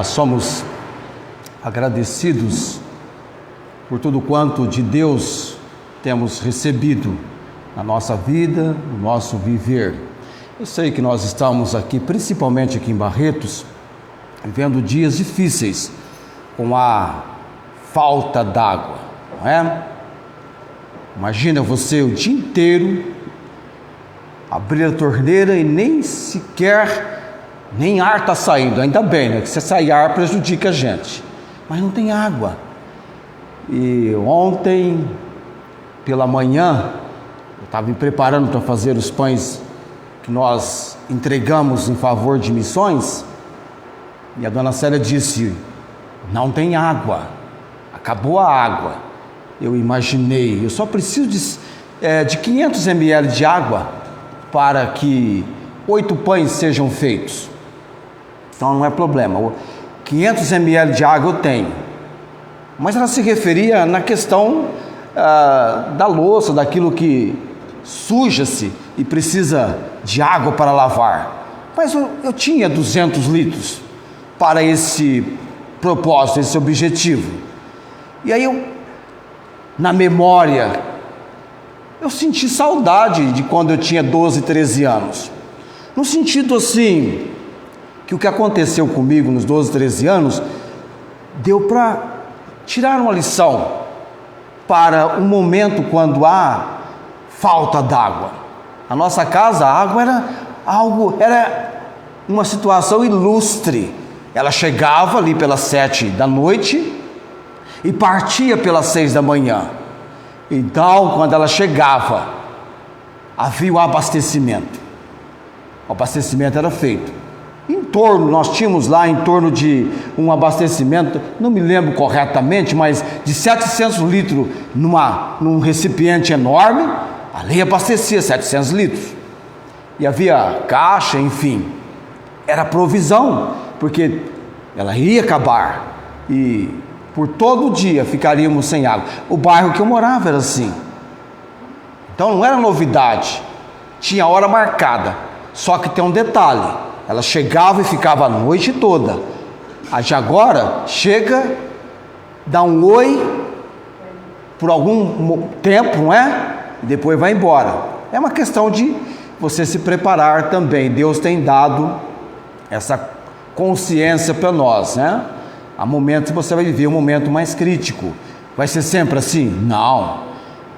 Somos agradecidos por tudo quanto de Deus temos recebido na nossa vida, no nosso viver. Eu sei que nós estamos aqui, principalmente aqui em Barretos, vivendo dias difíceis com a falta d'água, não é? Imagina você o dia inteiro abrir a torneira e nem ar está saindo. Ainda bem, né? Que se sair ar prejudica a gente, mas não tem água. E ontem pela manhã eu estava me preparando para fazer os pães que nós entregamos em favor de missões, e a dona Célia disse: não tem água, acabou a água. Eu imaginei, eu só preciso de 500 ml de água para que 8 pães sejam feitos. Então não é problema, 500 ml de água eu tenho. Mas ela se referia na questão da louça, daquilo que suja-se e precisa de água para lavar. Mas eu tinha 200 litros para esse propósito, esse objetivo. E aí na memória, eu senti saudade de quando eu tinha 12, 13 anos. No sentido assim, que o que aconteceu comigo nos 12, 13 anos, deu para tirar uma lição para um momento quando há falta d'água. Na nossa casa, a água era uma situação ilustre. Ela chegava ali pelas 7 da noite e partia pelas 6 da manhã. Então, quando ela chegava, havia o abastecimento. O abastecimento era feito. Nós tínhamos lá em torno de um abastecimento, não me lembro corretamente, mas de 700 litros num recipiente enorme. Ali abastecia 700 litros. E havia caixa, enfim. Era provisão, porque ela ia acabar. E por todo dia ficaríamos sem água. O bairro que eu morava era assim. Então não era novidade. Tinha hora marcada. Só que tem um detalhe. Ela chegava e ficava a noite toda. A de agora chega, dá um oi por algum tempo, não é? E depois vai embora. É uma questão de você se preparar também. Deus tem dado essa consciência para nós, né? Há momentos que você vai viver um momento mais crítico. Vai ser sempre assim? Não.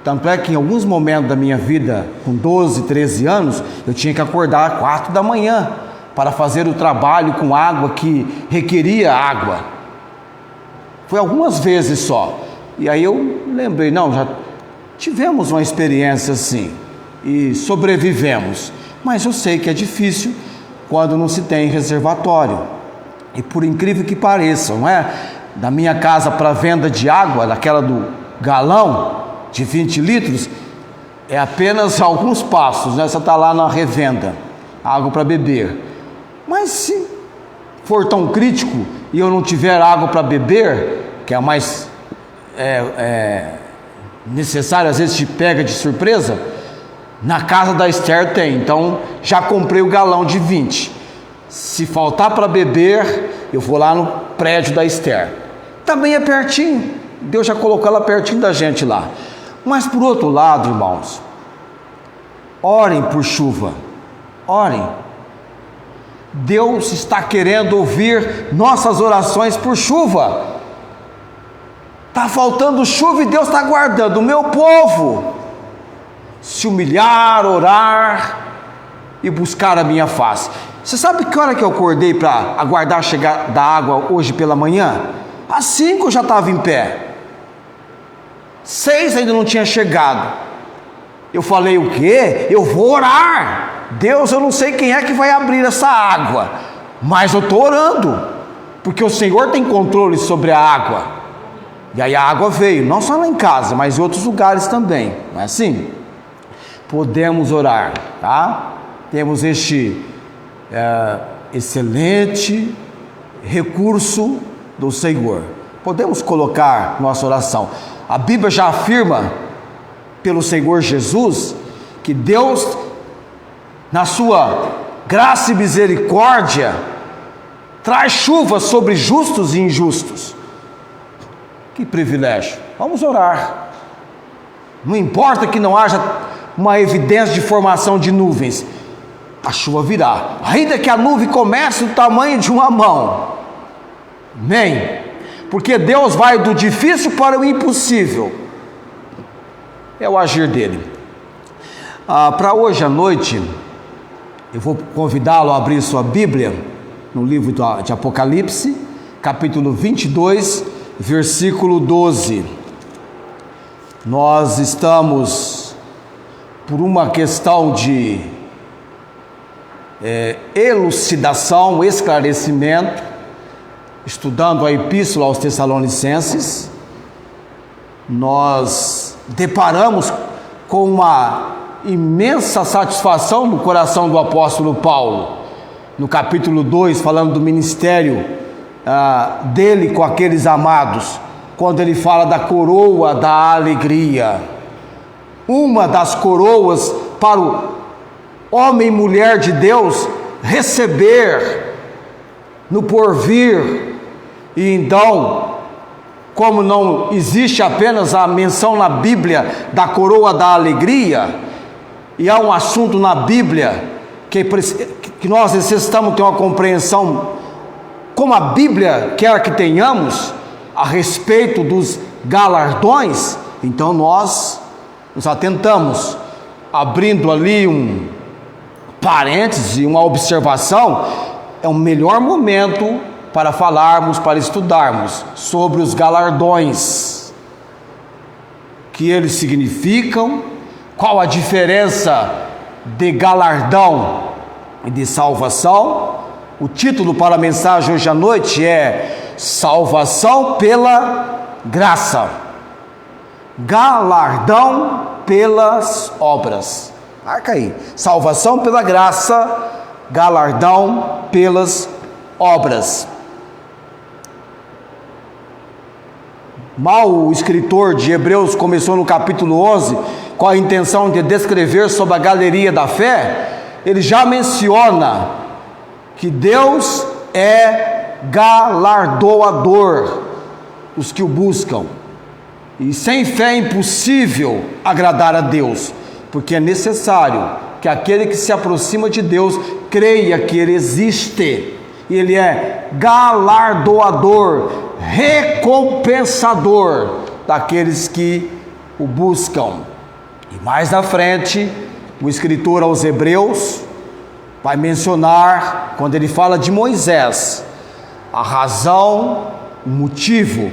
Tanto é que em alguns momentos da minha vida, com 12, 13 anos, eu tinha que acordar às 4 da manhã para fazer o trabalho com água que requeria água. Foi algumas vezes só. E aí eu lembrei, não, já tivemos uma experiência assim e sobrevivemos. Mas eu sei que é difícil quando não se tem reservatório. E por incrível que pareça, não é? Da minha casa para a venda de água, daquela do galão de 20 litros, é apenas alguns passos, né? Você está lá na revenda, água para beber. Mas se for tão crítico e eu não tiver água para beber, que é a mais necessária, às vezes te pega de surpresa, na casa da Esther tem. Então já comprei o galão de 20. Se faltar para beber, eu vou lá no prédio da Esther. Também é pertinho. Deus já colocou ela pertinho da gente lá. Mas por outro lado, irmãos, orem por chuva. Orem. Deus está querendo ouvir nossas orações por chuva. Está faltando chuva e Deus está aguardando o meu povo se humilhar, orar e buscar a minha face. Você sabe que hora que eu acordei para aguardar a chegada da água hoje pela manhã? Às 5 eu já estava em pé. 6 ainda não tinha chegado. Eu falei, o quê? Eu vou orar. Deus, eu não sei quem é que vai abrir essa água, mas eu estou orando, porque o Senhor tem controle sobre a água. E aí a água veio, não só lá em casa, mas em outros lugares também, não é assim? Podemos orar, tá? Temos este excelente recurso do Senhor. Podemos colocar nossa oração. A Bíblia já afirma, pelo Senhor Jesus, que Deus, na sua graça e misericórdia, traz chuva sobre justos e injustos. Que privilégio! Vamos orar. Não importa que não haja uma evidência de formação de nuvens, a chuva virá, ainda que a nuvem comece do tamanho de uma mão. Amém? Porque Deus vai do difícil para o impossível. É o agir dele. Para hoje à noite, eu vou convidá-lo a abrir sua Bíblia no livro de Apocalipse, capítulo 22, versículo 12. Nós estamos, por uma questão de elucidação, esclarecimento, estudando a Epístola aos Tessalonicenses, nós deparamos com uma imensa satisfação no coração do apóstolo Paulo, no capítulo 2, falando do ministério dele com aqueles amados, quando ele fala da coroa da alegria, uma das coroas para o homem e mulher de Deus receber no porvir. E então, como não existe apenas a menção na Bíblia da coroa da alegria, e há um assunto na Bíblia que nós necessitamos ter uma compreensão, como a Bíblia quer que tenhamos, a respeito dos galardões, então nós nos atentamos, abrindo ali um parêntese, uma observação. É o melhor momento para falarmos, para estudarmos sobre os galardões, que eles significam, qual a diferença de galardão e de salvação. O título para a mensagem hoje à noite é Salvação pela Graça, galardão pelas obras. Marca aí, salvação pela graça, galardão pelas obras. Mal o escritor de Hebreus começou no capítulo 11 com a intenção de descrever sobre a galeria da fé, ele já menciona que Deus é galardoador dos que o buscam, e sem fé é impossível agradar a Deus, porque é necessário que aquele que se aproxima de Deus creia que Ele existe, e Ele é galardoador, recompensador daqueles que o buscam. E mais na frente, o escritor aos Hebreus vai mencionar, quando ele fala de Moisés, a razão, o motivo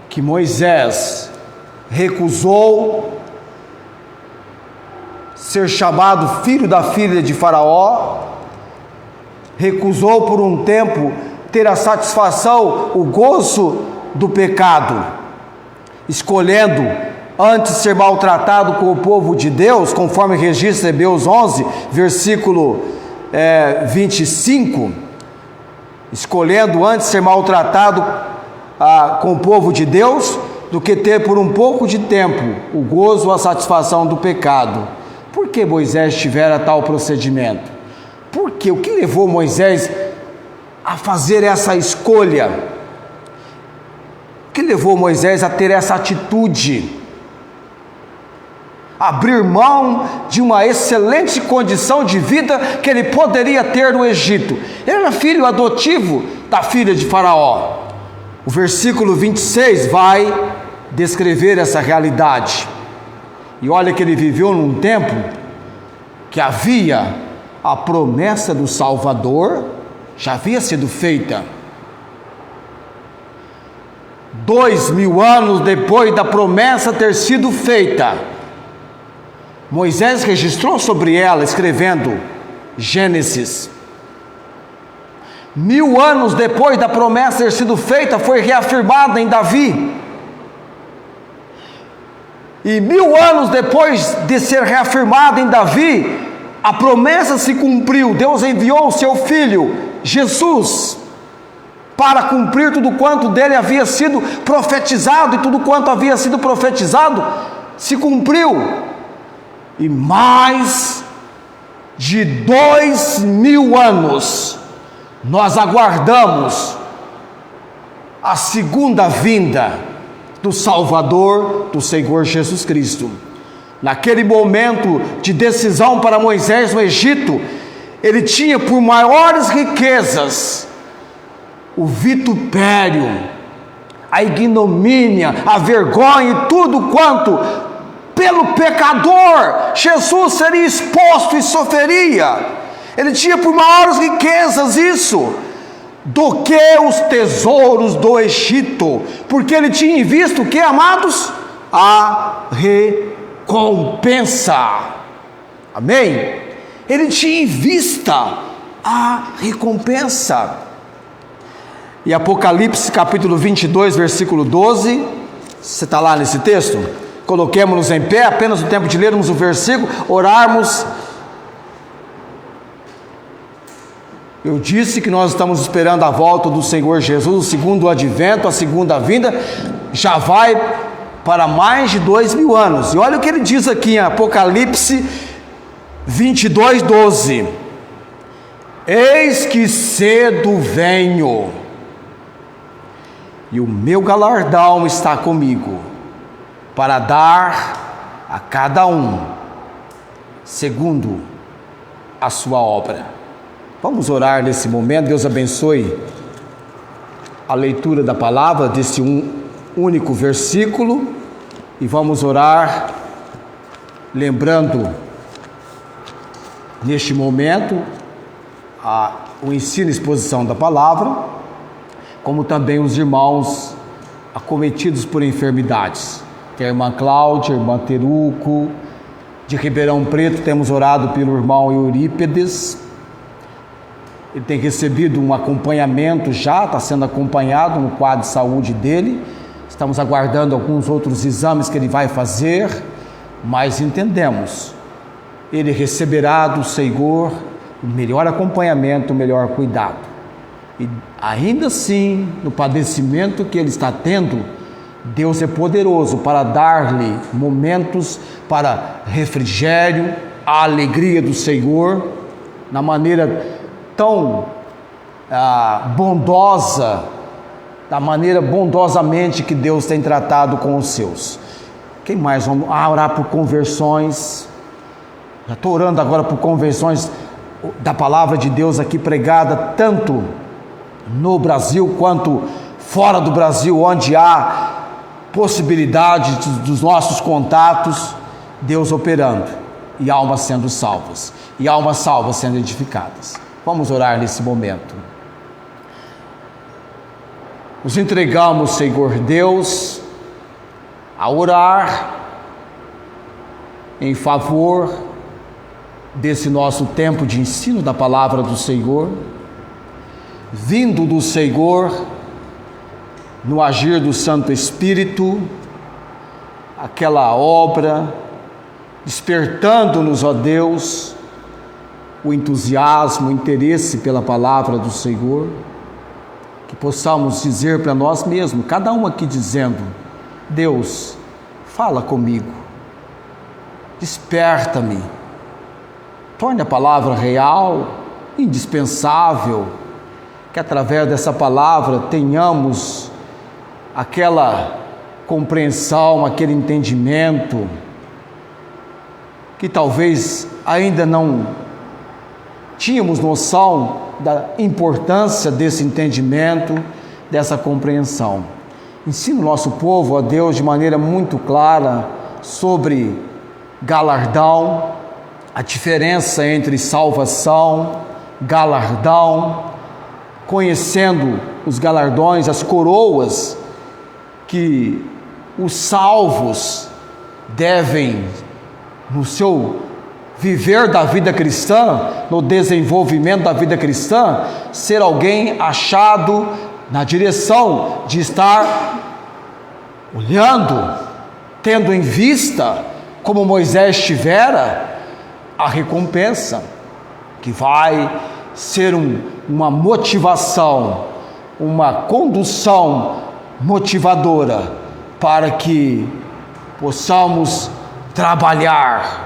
que Moisés recusou ser chamado filho da filha de Faraó, recusou por um tempo ter a satisfação, o gozo do pecado, escolhendo antes ser maltratado com o povo de Deus, conforme registra Hebreus 11, versículo 25, escolhendo antes ser maltratado com o povo de Deus, do que ter por um pouco de tempo o gozo, a satisfação do pecado. Por que Moisés tivera tal procedimento? Por quê? O que levou Moisés a fazer essa escolha? O que levou Moisés a ter essa atitude? Abrir mão de uma excelente condição de vida que ele poderia ter no Egito. Ele era filho adotivo da filha de Faraó. O versículo 26 vai descrever essa realidade. E olha que ele viveu num tempo que havia a promessa do Salvador, já havia sido feita. 2000 anos depois da promessa ter sido feita, Moisés registrou sobre ela, escrevendo Gênesis. 1000 anos depois da promessa ter sido feita, foi reafirmada em Davi. E 1000 anos depois de ser reafirmada em Davi, a promessa se cumpriu. Deus enviou o seu filho, Jesus, para cumprir tudo quanto dele havia sido profetizado, e tudo quanto havia sido profetizado se cumpriu. E mais de 2000 anos nós aguardamos a segunda vinda do Salvador, do Senhor Jesus Cristo. Naquele momento de decisão para Moisés no Egito, ele tinha por maiores riquezas o vitupério, a ignomínia, a vergonha e tudo quanto pelo pecador Jesus seria exposto e sofreria. Ele tinha por maiores riquezas isso do que os tesouros do Egito, porque ele tinha em vista o que, amados? A recompensa. Amém? Ele tinha em vista a recompensa. E Apocalipse capítulo 22, versículo 12, você está lá nesse texto? Coloquemos-nos em pé, apenas o tempo de lermos o versículo, orarmos. Eu disse que nós estamos esperando a volta do Senhor Jesus, o segundo advento, a segunda vinda, já vai para mais de 2000 anos. E olha o que ele diz aqui em Apocalipse 22, 12: eis que cedo venho, e o meu galardão está comigo, para dar a cada um segundo a sua obra. Vamos orar nesse momento. Deus abençoe a leitura da palavra desse único versículo, e vamos orar lembrando neste momento o ensino e exposição da palavra, como também os irmãos acometidos por enfermidades. Tem a irmã Cláudia, a irmã Teruco, de Ribeirão Preto, temos orado pelo irmão Eurípedes. Ele tem recebido um acompanhamento já, está sendo acompanhado no quadro de saúde dele. Estamos aguardando alguns outros exames que ele vai fazer, mas entendemos, ele receberá do Senhor o melhor acompanhamento, o melhor cuidado. E ainda assim, no padecimento que ele está tendo, Deus é poderoso para dar-lhe momentos para refrigério, a alegria do Senhor, na maneira tão bondosa, da maneira bondosamente que Deus tem tratado com os seus. Quem mais? Vamos orar por conversões. Já estou orando agora por conversões da palavra de Deus aqui pregada, tanto no Brasil quanto fora do Brasil, onde há possibilidade dos nossos contatos, Deus operando, e almas sendo salvas, e almas salvas sendo edificadas. Vamos orar nesse momento. Nos entregamos, Senhor Deus, a orar em favor desse nosso tempo de ensino da palavra do Senhor, vindo do Senhor, no agir do Santo Espírito, aquela obra, despertando-nos, ó Deus, o entusiasmo, o interesse pela palavra do Senhor, que possamos dizer para nós mesmos, cada um aqui dizendo: Deus, fala comigo, desperta-me, torne a palavra real, indispensável, que através dessa palavra tenhamos aquela compreensão, aquele entendimento, que talvez ainda não tínhamos noção da importância desse entendimento, dessa compreensão. Ensina o nosso povo, ó Deus, de maneira muito clara sobre galardão, a diferença entre salvação, galardão, conhecendo os galardões, as coroas que os salvos devem, no seu viver da vida cristã, no desenvolvimento da vida cristã, ser alguém achado na direção de estar olhando, tendo em vista, como Moisés tivera, a recompensa, que vai ser uma motivação, uma condução motivadora, para que possamos trabalhar,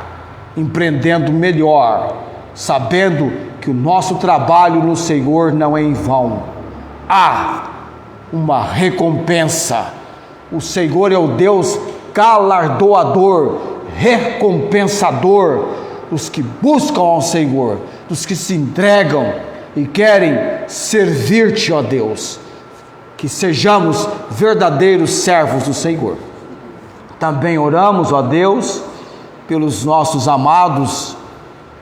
empreendendo melhor, sabendo que que o nosso trabalho no Senhor não é em vão. Há uma recompensa. O Senhor é o Deus galardoador, recompensador dos que buscam ao Senhor, dos que se entregam e querem servir-te, ó Deus. Que sejamos verdadeiros servos do Senhor. Também oramos, ó Deus, pelos nossos amados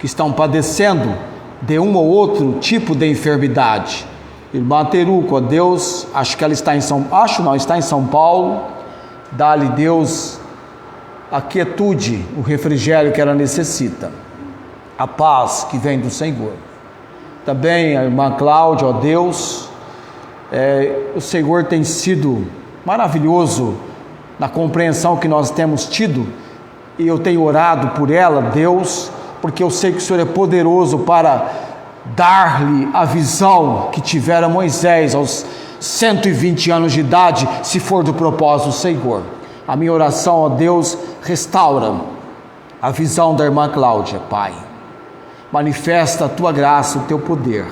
que estão padecendo de um ou outro tipo de enfermidade. Irmã Teruco, ó Deus, acho que ela está em São Paulo. Dá-lhe, Deus, a quietude, o refrigério que ela necessita, a paz que vem do Senhor. Também a irmã Cláudia, ó Deus, o Senhor tem sido maravilhoso na compreensão que nós temos tido, e eu tenho orado por ela, Deus, porque eu sei que o Senhor é poderoso para dar-lhe a visão que tivera Moisés aos 120 anos de idade, se for do propósito do Senhor. A minha oração, ó Deus, restaura a visão da irmã Cláudia, Pai. Manifesta a tua graça, o teu poder.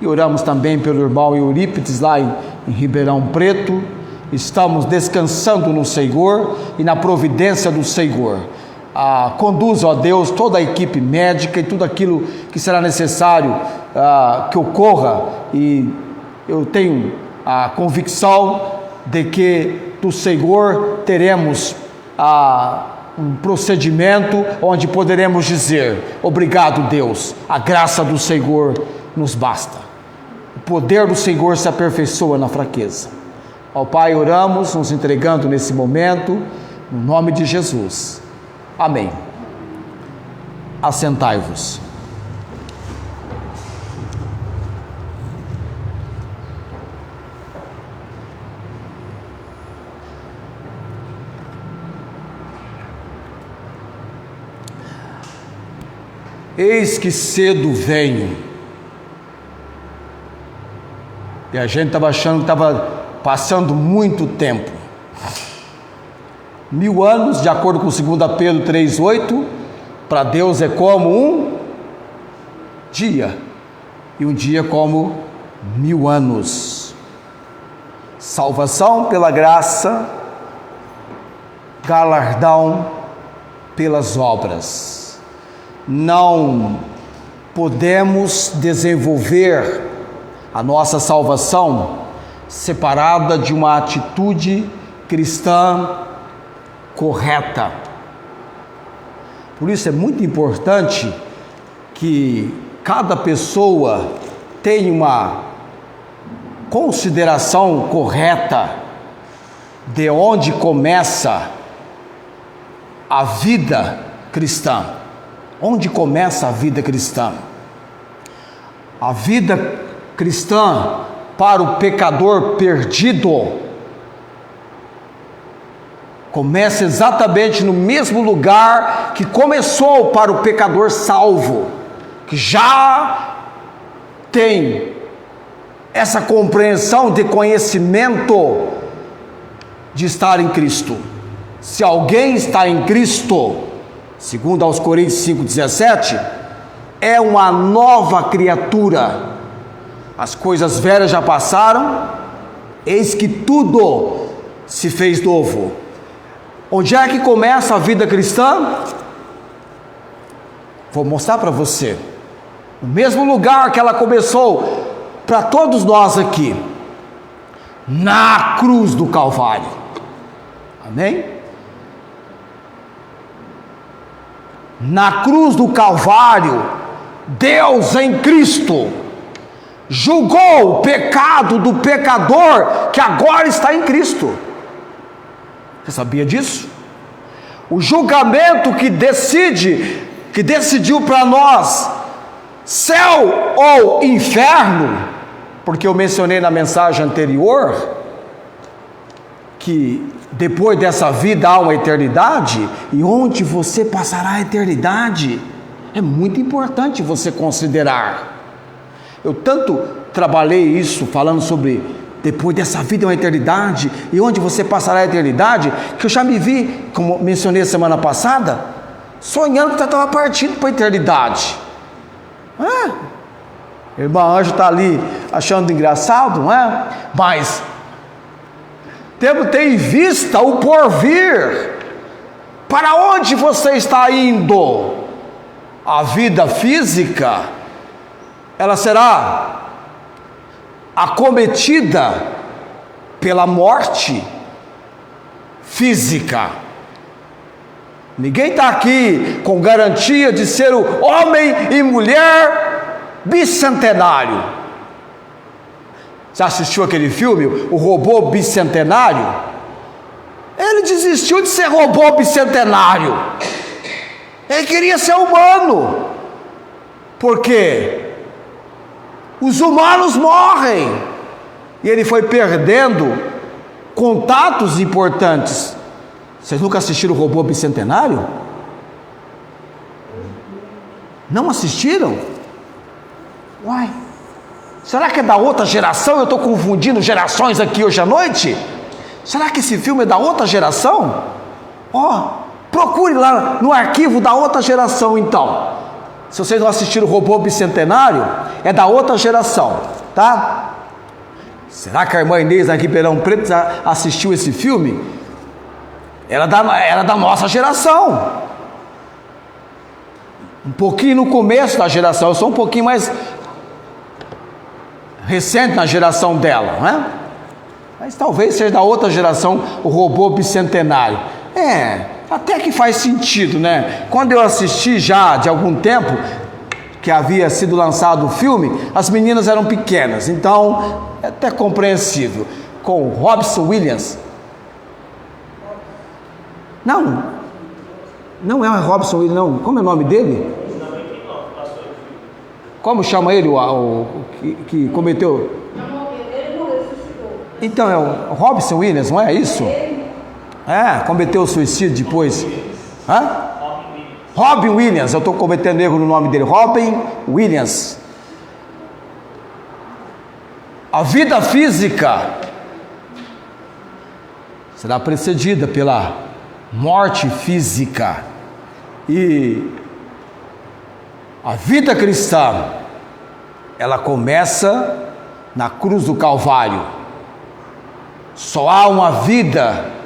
E oramos também pelo irmão Eurípides lá em Ribeirão Preto. Estamos descansando no Senhor e na providência do Senhor. Conduza, ó Deus, toda a equipe médica e tudo aquilo que será necessário que ocorra, e eu tenho a convicção de que do Senhor teremos um procedimento onde poderemos dizer: obrigado, Deus, a graça do Senhor nos basta. O poder do Senhor se aperfeiçoa na fraqueza. Ó Pai, oramos, nos entregando nesse momento, no nome de Jesus. Amém. Assentai-vos. Eis que cedo venho. E a gente estava achando que estava passando muito tempo. 1000 anos, de acordo com 2 Pedro 3,8, para Deus é como um dia, e um dia como 1000 anos. Salvação pela graça, galardão pelas obras. Não podemos desenvolver a nossa salvação separada de uma atitude cristã correta. Por isso é muito importante que cada pessoa tenha uma consideração correta de onde começa a vida cristã. Onde começa a vida cristã? A vida cristã para o pecador perdido começa exatamente no mesmo lugar que começou para o pecador salvo, que já tem essa compreensão de conhecimento de estar em Cristo. Se alguém está em Cristo, segundo aos Coríntios 5,17, é uma nova criatura. As coisas velhas já passaram, eis que tudo se fez novo. Onde é que começa a vida cristã? Vou mostrar para você. O mesmo lugar que ela começou para todos nós aqui, na cruz do Calvário. Amém? Na cruz do Calvário, Deus em Cristo julgou o pecado do pecador que agora está em Cristo. Você sabia disso? O julgamento que decidiu para nós céu ou inferno, porque eu mencionei na mensagem anterior que depois dessa vida há uma eternidade, e onde você passará a eternidade é muito importante você considerar. Eu tanto trabalhei isso, falando sobre depois dessa vida é uma eternidade, e onde você passará a eternidade, que eu já me vi, como mencionei semana passada, sonhando que eu estava partindo para a eternidade. Irmã Ângela está ali achando engraçado, não é? Mas temos que ter em vista o porvir. Para onde você está indo? A vida física, ela será acometida pela morte física. Ninguém está aqui com garantia de ser o homem e mulher bicentenário. Já assistiu aquele filme, O Robô Bicentenário? Ele desistiu de ser robô bicentenário. Ele queria ser humano. Por quê? Os humanos morrem. E ele foi perdendo contatos importantes. Vocês nunca assistiram o Robô Bicentenário? Não assistiram? Uai, será que é da outra geração? Eu estou confundindo gerações aqui hoje à noite? Será que esse filme é da outra geração? Procure lá no arquivo da outra geração então. Se vocês não assistiram o Robô Bicentenário, é da outra geração, tá? Será que a irmã Inês aqui em Ribeirão Preto já assistiu esse filme? Era da nossa geração. Um pouquinho no começo da geração. Eu sou um pouquinho mais recente na geração dela, né? Mas talvez seja da outra geração o Robô Bicentenário. Até que faz sentido, né? Quando eu assisti já de algum tempo que havia sido lançado o filme, as meninas eram pequenas, então é até compreensível. Com Robson Williams. Não é o Robson Williams, não. Como é o nome dele? Como chama ele, o que cometeu? Então é o Robson Williams, não é isso? Cometeu suicídio depois. Robin Williams, eu estou cometendo erro no nome dele. Robin Williams. A vida física será precedida pela morte física. E a vida cristã, ela começa na cruz do Calvário. Só há uma vida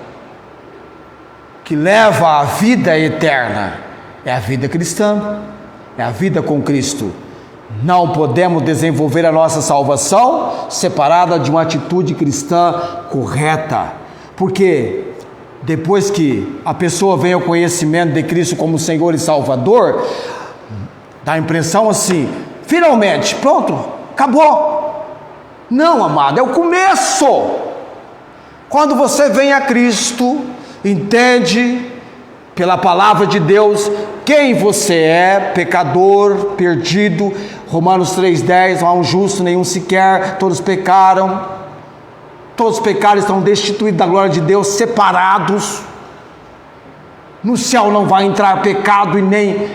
que leva à vida eterna, é a vida cristã, é a vida com Cristo. Não podemos desenvolver a nossa salvação separada de uma atitude cristã correta, porque depois que a pessoa vem ao conhecimento de Cristo como Senhor e Salvador, dá a impressão assim, finalmente, pronto, acabou. Não, amado, é o começo. Quando você vem a Cristo, entende pela palavra de Deus quem você é, pecador, perdido. Romanos 3,10, não há um justo, nenhum sequer, todos pecaram, todos os pecados estão destituídos da glória de Deus, separados. No céu não vai entrar pecado e nem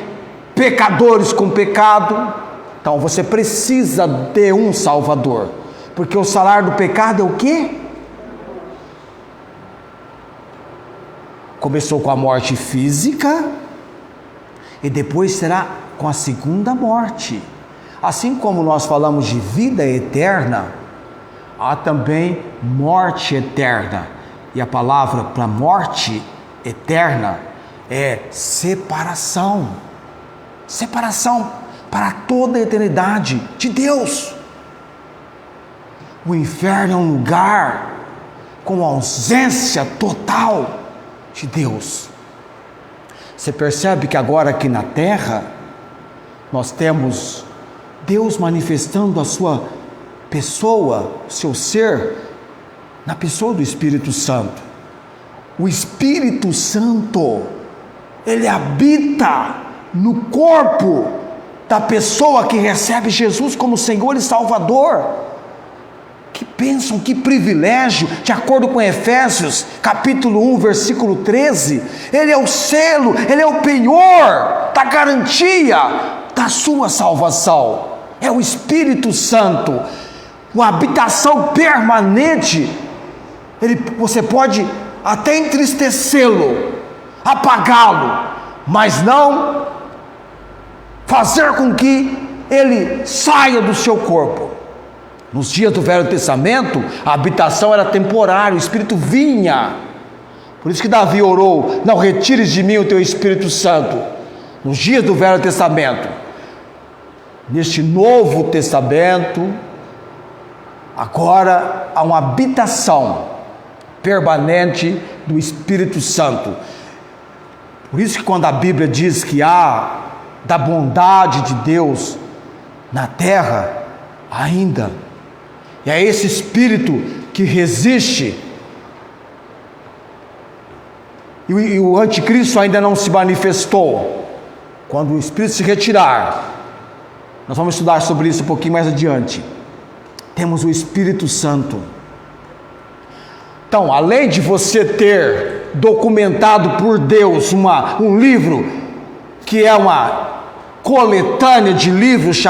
pecadores com pecado. Então você precisa de um Salvador, porque o salário do pecado é o quê? Começou com a morte física e depois será com a segunda morte. Assim como nós falamos de vida eterna, há também morte eterna. E a palavra para morte eterna é separação. Separação para toda a eternidade de Deus. O inferno é um lugar com ausência total de Deus. Você percebe que agora aqui na terra nós temos Deus manifestando a sua pessoa, o seu ser, na pessoa do Espírito Santo. O Espírito Santo, ele habita no corpo da pessoa que recebe Jesus como Senhor e Salvador. Que bênção, que privilégio, de acordo com Efésios, capítulo 1, versículo 13, ele é o selo, ele é o penhor da garantia da sua salvação, é o Espírito Santo, uma habitação permanente. Você pode até entristecê-lo, apagá-lo, mas não fazer com que ele saia do seu corpo. Nos dias do Velho Testamento, a habitação era temporária, o Espírito vinha. Por isso que Davi orou: não retires de mim o teu Espírito Santo. Nos dias do Velho Testamento. Neste Novo Testamento, agora há uma habitação permanente do Espírito Santo. Por isso que quando a Bíblia diz que há da bondade de Deus na terra, ainda, e é esse Espírito que resiste, e o anticristo ainda não se manifestou. Quando o Espírito se retirar, nós vamos estudar sobre isso um pouquinho mais adiante. Temos o Espírito Santo. Então, além de você ter documentado por Deus um livro, que é uma coletânea de livros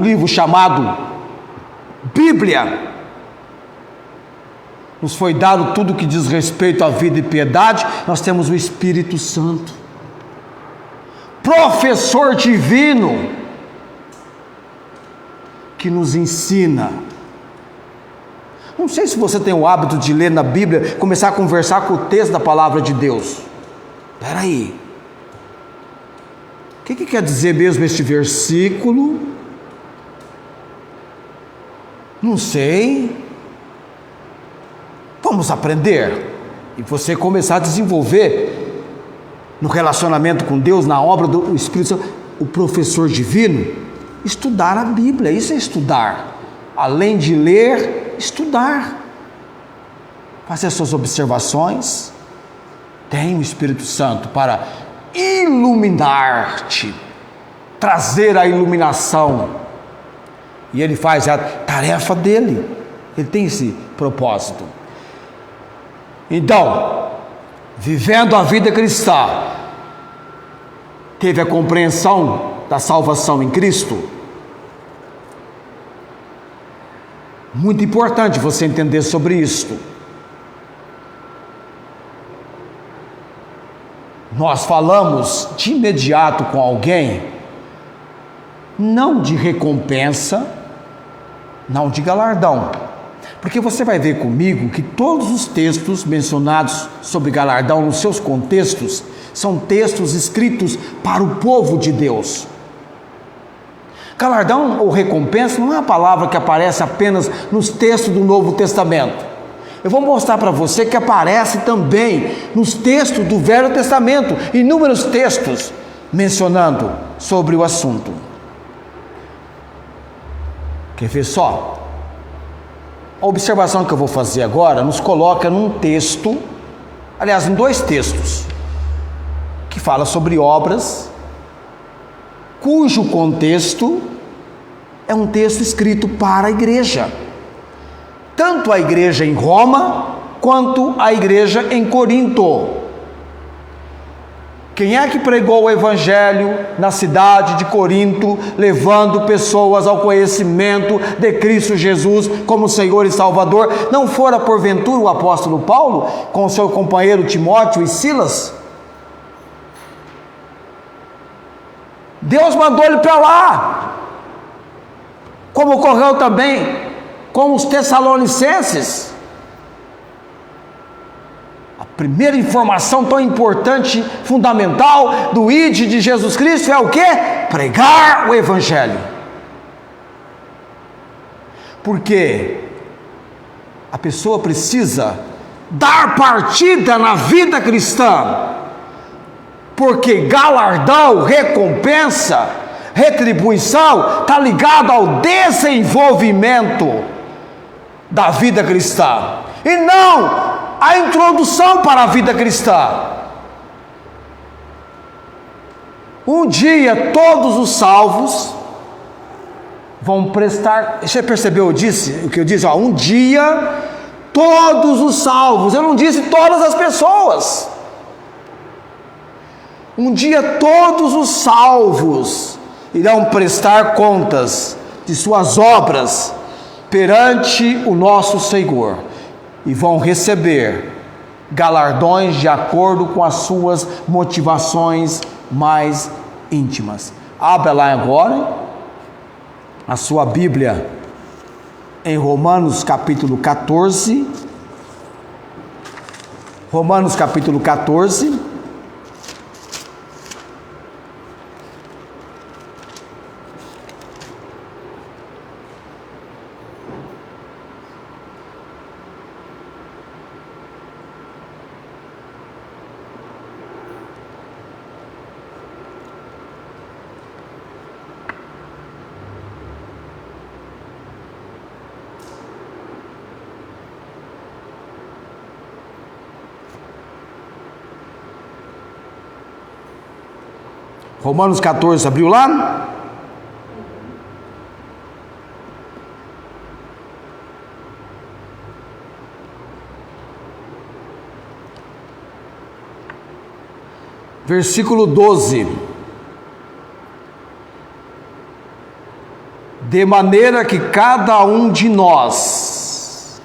livro chamado Bíblia, nos foi dado tudo que diz respeito à vida e piedade. Nós temos o Espírito Santo, professor divino, que nos ensina. Não sei se você tem o hábito de ler na Bíblia, começar a conversar com o texto da palavra de Deus. Espera aí, o que quer dizer mesmo este versículo? Não sei. Vamos aprender. E você começar a desenvolver no relacionamento com Deus, na obra do Espírito Santo, o professor divino, estudar a Bíblia. Isso é estudar. Além de ler, estudar. Fazer as suas observações. Tem o Espírito Santo para iluminar-te, trazer a iluminação. E ele faz a tarefa dele. Ele tem esse propósito. Então, vivendo a vida cristã, teve a compreensão da salvação em Cristo. Muito importante você entender sobre isto. Nós falamos de imediato com alguém, não de recompensa, não de galardão. Porque você vai ver comigo que todos os textos mencionados sobre galardão nos seus contextos são textos escritos para o povo de Deus. Galardão ou recompensa não é uma palavra que aparece apenas nos textos do Novo Testamento. Eu vou mostrar para você que aparece também nos textos do Velho Testamento, inúmeros textos mencionando sobre o assunto. Quer ver só? A observação que eu vou fazer agora nos coloca num texto, aliás, em dois textos, que fala sobre obras, cujo contexto é um texto escrito para a igreja, tanto a igreja em Roma, quanto a igreja em Corinto. Quem é que pregou o Evangelho na cidade de Corinto, levando pessoas ao conhecimento de Cristo Jesus como Senhor e Salvador? Não fora porventura o apóstolo Paulo, com seu companheiro Timóteo e Silas? Deus mandou ele para lá, como ocorreu também com os Tessalonicenses. Primeira informação tão importante, fundamental do ID de Jesus Cristo é o quê? Pregar o Evangelho. Porque a pessoa precisa dar partida na vida cristã, porque galardão, recompensa, retribuição está ligado ao desenvolvimento da vida cristã, e não a introdução para a vida cristã. Um dia todos os salvos vão prestar. Você percebeu o que eu disse? Um dia todos os salvos. Eu não disse todas as pessoas. Um dia todos os salvos irão prestar contas de suas obras perante o nosso Senhor, e vão receber galardões de acordo com as suas motivações mais íntimas. Abra lá agora a sua Bíblia em Romanos capítulo 14. Romanos capítulo 14. Romanos 14, abriu lá? Versículo 12. De maneira que cada um de nós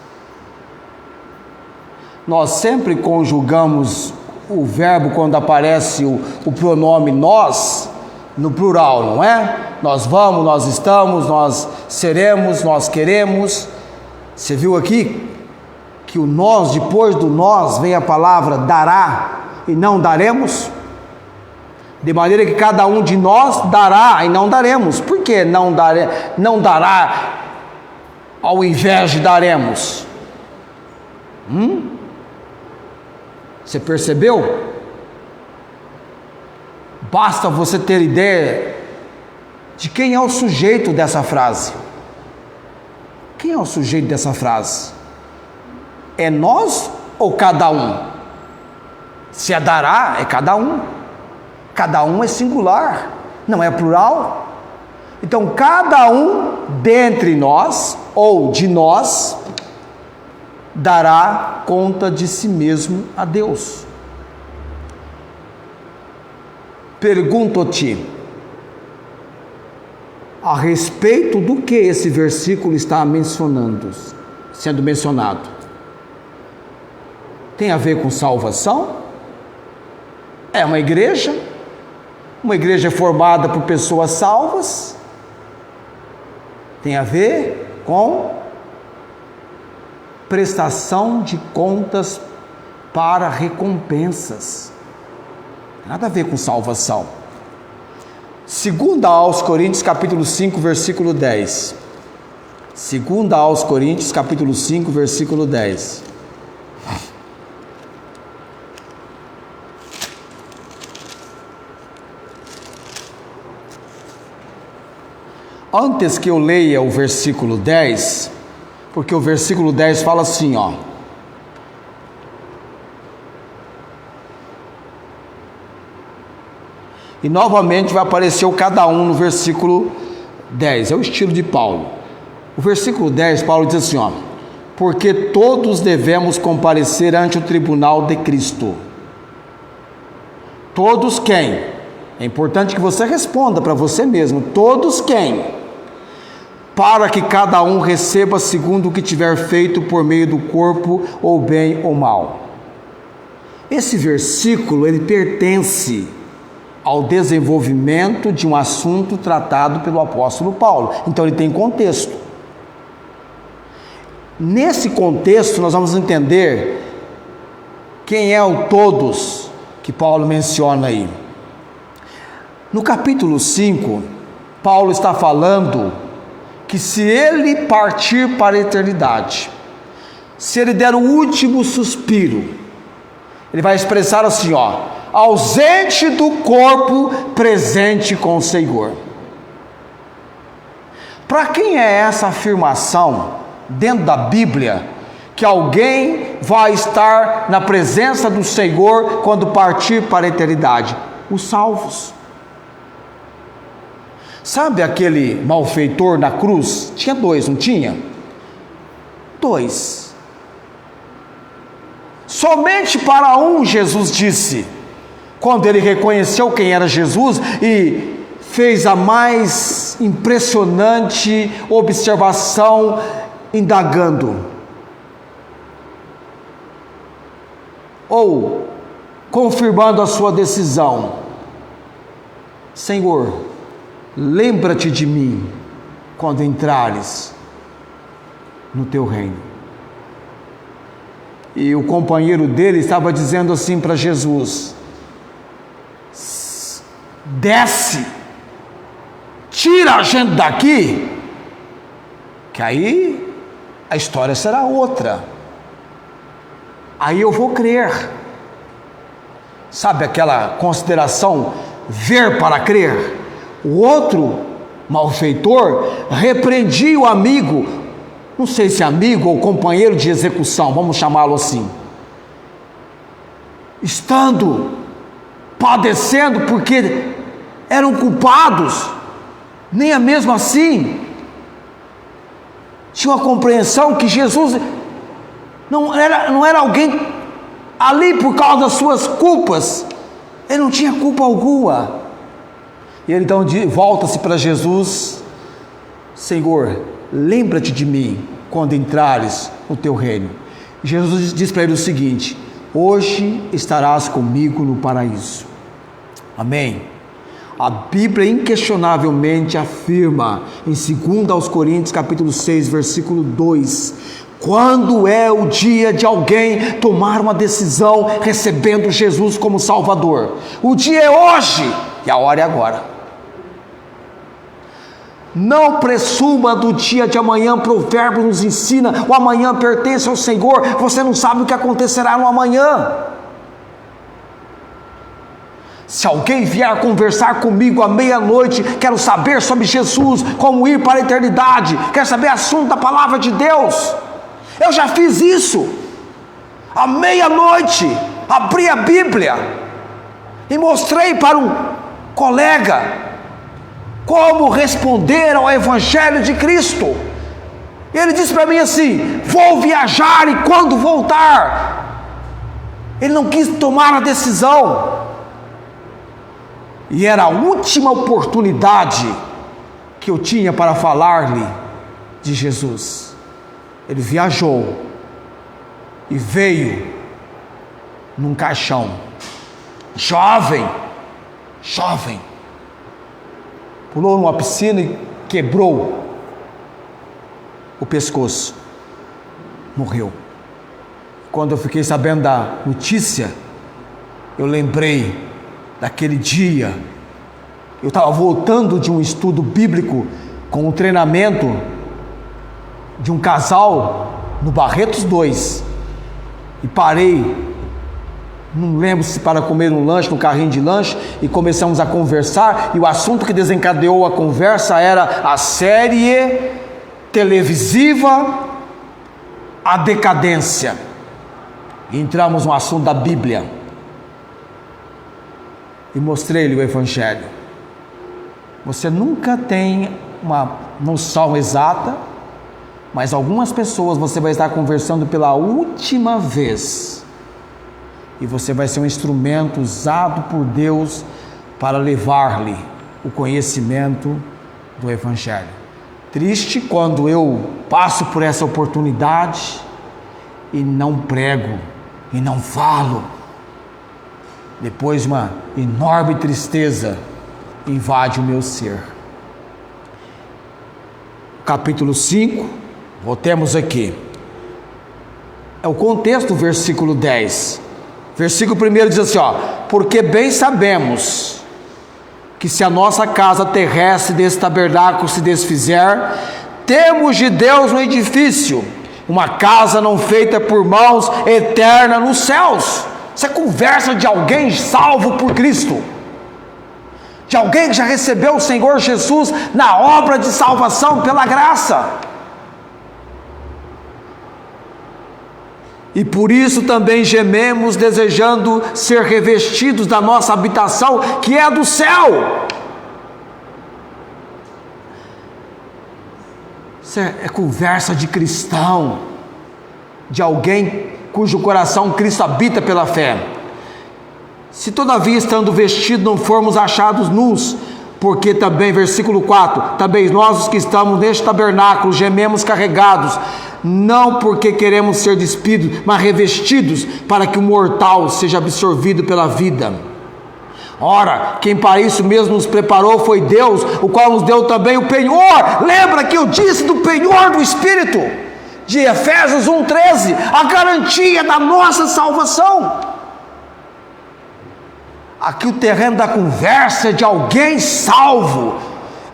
sempre conjugamos o verbo quando aparece o pronome nós, no plural, não é? Nós vamos, nós estamos, nós seremos, nós queremos. Você viu aqui que o nós, depois do nós, vem a palavra dará e não daremos? De maneira que cada um de nós dará e não daremos. Por que não dará ao invés de daremos? Você percebeu? Basta você ter ideia de quem é o sujeito dessa frase. Quem é o sujeito dessa frase? É nós ou cada um? Se é dará, é cada um. Cada um é singular, não é plural. Então, cada um dentre nós, ou de nós, dará conta de si mesmo a Deus. Pergunto-te, a respeito do que esse versículo está sendo mencionado? Tem a ver com salvação? É uma igreja formada por pessoas salvas, tem a ver com prestação de contas para recompensas, nada a ver com salvação. Segunda aos Coríntios capítulo 5, versículo 10. Segunda aos Coríntios capítulo 5, versículo 10. Antes que eu leia o versículo 10, porque o versículo 10 fala assim, ó. E novamente vai aparecer o cada um no versículo 10, é o estilo de Paulo. O versículo 10, Paulo diz assim, ó. Porque todos devemos comparecer ante o tribunal de Cristo. Todos quem? É importante que você responda para você mesmo. Todos quem? Para que cada um receba segundo o que tiver feito por meio do corpo, ou bem ou mal. Esse versículo, ele pertence ao desenvolvimento de um assunto tratado pelo apóstolo Paulo. Então ele tem contexto. Nesse contexto nós vamos entender quem é o todos que Paulo menciona aí. No capítulo 5, Paulo está falando que se ele partir para a eternidade, se ele der o último suspiro, ele vai expressar assim, ó, ausente do corpo, presente com o Senhor. Para quem é essa afirmação dentro da Bíblia, que alguém vai estar na presença do Senhor quando partir para a eternidade? Os salvos. Sabe aquele malfeitor na cruz? Tinha dois, não tinha? Dois. Somente para um Jesus disse, quando ele reconheceu quem era Jesus e fez a mais impressionante observação, indagando, ou confirmando a sua decisão: Senhor, lembra-te de mim quando entrares no teu reino. E o companheiro dele estava dizendo assim para Jesus: desce, tira a gente daqui, que aí a história será outra, aí eu vou crer. Sabe aquela consideração, ver para crer? O outro malfeitor repreendia o amigo, não sei se amigo ou companheiro de execução, vamos chamá-lo assim, estando padecendo porque eram culpados, nem mesmo assim tinha uma compreensão que Jesus não era alguém ali por causa das suas culpas, ele não tinha culpa alguma. E ele então volta-se para Jesus: Senhor, lembra-te de mim quando entrares no teu reino. E Jesus diz para ele o seguinte: hoje estarás comigo no paraíso. Amém. A Bíblia inquestionavelmente afirma em 2 Coríntios capítulo 6, versículo 2, quando é o dia de alguém tomar uma decisão recebendo Jesus como Salvador. O dia é hoje e a hora é agora. Não presuma do dia de amanhã. Provérbios nos ensina: o amanhã pertence ao Senhor. Você não sabe o que acontecerá no amanhã. Se alguém vier conversar comigo à meia-noite, quero saber sobre Jesus, como ir para a eternidade, quero saber assunto da palavra de Deus, eu já fiz isso. À meia-noite abri a Bíblia e mostrei para um colega como responder ao Evangelho de Cristo. Ele disse para mim assim: vou viajar e quando voltar. Ele não quis tomar a decisão, e era a última oportunidade que eu tinha para falar-lhe de Jesus. Ele viajou e veio num caixão, jovem, pulou numa piscina e quebrou o pescoço, morreu. Quando eu fiquei sabendo da notícia, eu lembrei daquele dia. Eu estava voltando de um estudo bíblico com um treinamento de um casal no Barretos 2, e parei, não lembro se para comer um lanche, no carrinho de lanche, e começamos a conversar, e o assunto que desencadeou a conversa era a série televisiva A Decadência. E entramos no assunto da Bíblia e mostrei-lhe o Evangelho. Você nunca tem uma noção exata, mas algumas pessoas você vai estar conversando pela última vez, e você vai ser um instrumento usado por Deus para levar-lhe o conhecimento do Evangelho. Triste quando eu passo por essa oportunidade e não prego, e não falo. Depois uma enorme tristeza invade o meu ser. Capítulo 5, voltemos aqui. É o contexto do versículo 10. Versículo 1 diz assim, porque bem sabemos que se a nossa casa terrestre desse tabernáculo se desfizer, temos de Deus um edifício, uma casa não feita por mãos, eterna nos céus. Isso é conversa de alguém salvo por Cristo, de alguém que já recebeu o Senhor Jesus na obra de salvação pela graça. E por isso também gememos, desejando ser revestidos da nossa habitação, que é do céu. Isso é conversa de cristão, de alguém cujo coração Cristo habita pela fé. Se todavia, estando vestidos, não formos achados nus, porque também, versículo 4, também nós os que estamos neste tabernáculo gememos carregados, não porque queremos ser despidos, mas revestidos, para que o mortal seja absorvido pela vida. Ora, quem para isso mesmo nos preparou foi Deus, o qual nos deu também o penhor. Lembra que eu disse do penhor do Espírito? De Efésios 1,13, a garantia da nossa salvação. Aqui o terreno da conversa é de alguém salvo,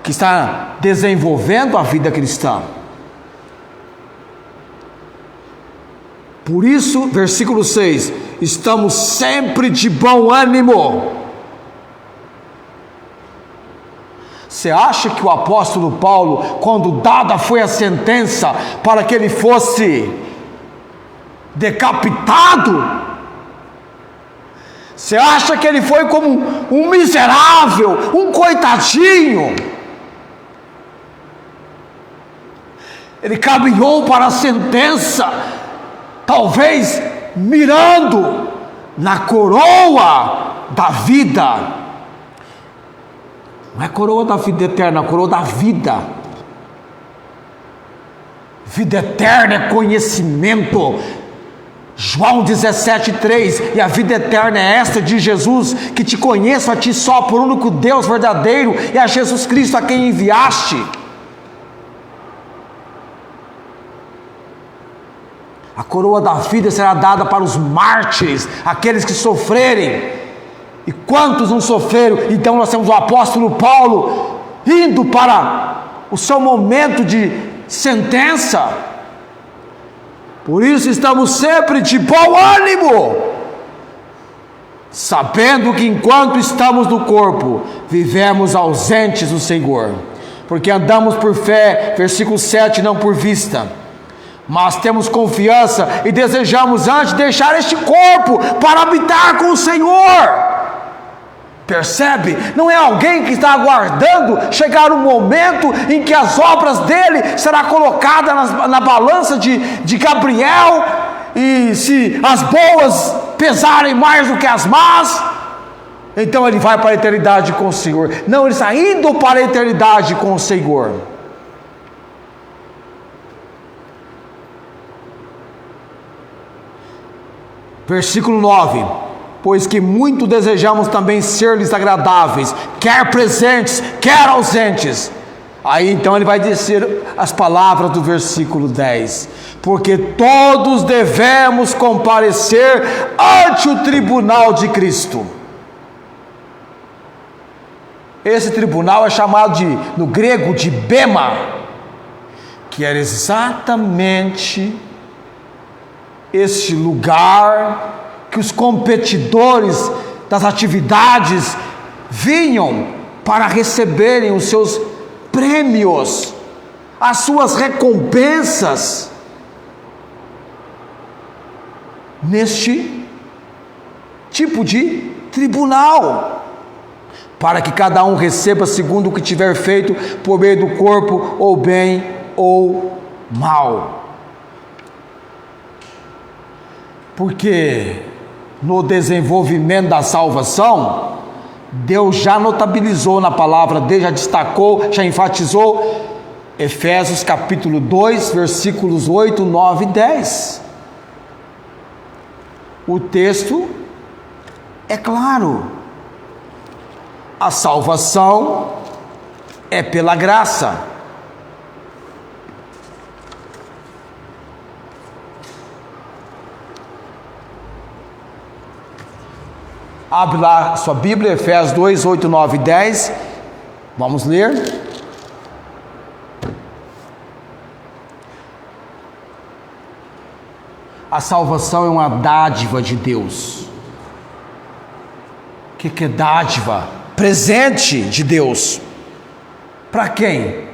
que está desenvolvendo a vida cristã. Por isso, versículo 6, estamos sempre de bom ânimo. Você acha que o apóstolo Paulo, quando dada foi a sentença para que ele fosse decapitado, você acha que ele foi como um miserável, um coitadinho? Ele caminhou para a sentença, talvez mirando na coroa da vida. Não é coroa da vida eterna, é coroa da vida. Vida eterna é conhecimento. João 17,3, e a vida eterna é esta de Jesus, que te conheça a ti só, por único Deus verdadeiro, e a Jesus Cristo a quem enviaste. A coroa da vida será dada para os mártires, aqueles que sofrerem. E quantos não sofreram? Então nós temos o apóstolo Paulo indo para o seu momento de sentença. Por isso estamos sempre de bom ânimo, sabendo que enquanto estamos no corpo, vivemos ausentes do Senhor, porque andamos por fé, versículo 7, não por vista. Mas temos confiança e desejamos antes deixar este corpo para habitar com o Senhor. Percebe? Não é alguém que está aguardando chegar o momento em que as obras dele será colocada na balança de Gabriel, e se as boas pesarem mais do que as más, então ele vai para a eternidade com o Senhor. Não, ele está indo para a eternidade com o Senhor. Versículo 9, pois que muito desejamos também ser-lhes agradáveis, quer presentes, quer ausentes. Aí então ele vai dizer as palavras do versículo 10, porque todos devemos comparecer ante o tribunal de Cristo. Esse tribunal é chamado no grego de bema, que era exatamente este lugar que os competidores das atividades vinham para receberem os seus prêmios, as suas recompensas, neste tipo de tribunal, para que cada um receba segundo o que tiver feito por meio do corpo, ou bem ou mal. Porque no desenvolvimento da salvação, Deus já notabilizou na palavra dele, já destacou, já enfatizou, Efésios capítulo 2, versículos 8, 9 e 10. O texto é claro: a salvação é pela graça. Abre lá sua Bíblia, Efésios 2, 8, 9 e 10. Vamos ler. A salvação é uma dádiva de Deus. O que é dádiva? Presente de Deus. Para quem?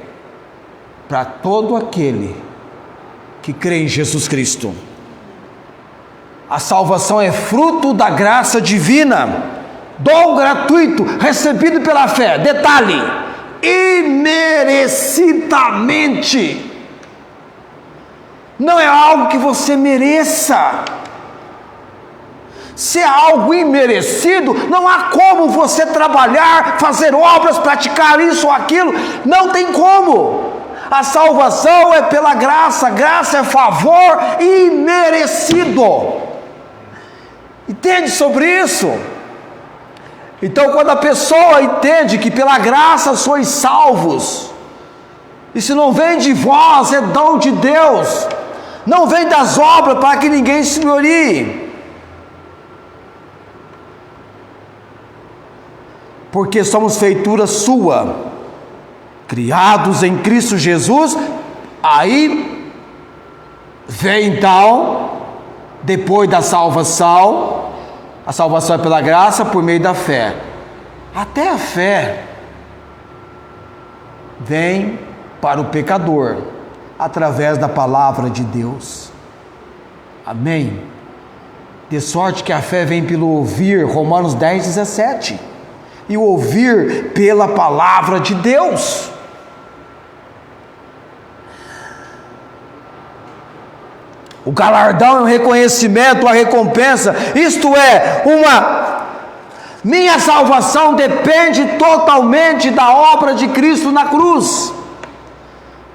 Para todo aquele que crê em Jesus Cristo. A salvação é fruto da graça divina, dom gratuito, recebido pela fé. Detalhe: imerecidamente. Não é algo que você mereça. Se é algo imerecido, não há como você trabalhar, fazer obras, praticar isso ou aquilo. Não tem como. A salvação é pela graça. Graça é favor imerecido. Entende sobre isso? Então, quando a pessoa entende que pela graça sois salvos, isso não vem de vós, é dom de Deus, não vem das obras para que ninguém se glorie, porque somos feitura sua, criados em Cristo Jesus. Aí vem então, depois da salvação, a salvação é pela graça por meio da fé. Até a fé vem para o pecador através da palavra de Deus. Amém? De sorte que a fé vem pelo ouvir, Romanos 10:17, e o ouvir pela palavra de Deus. O galardão é um reconhecimento, a recompensa, isto é, minha salvação depende totalmente da obra de Cristo na cruz,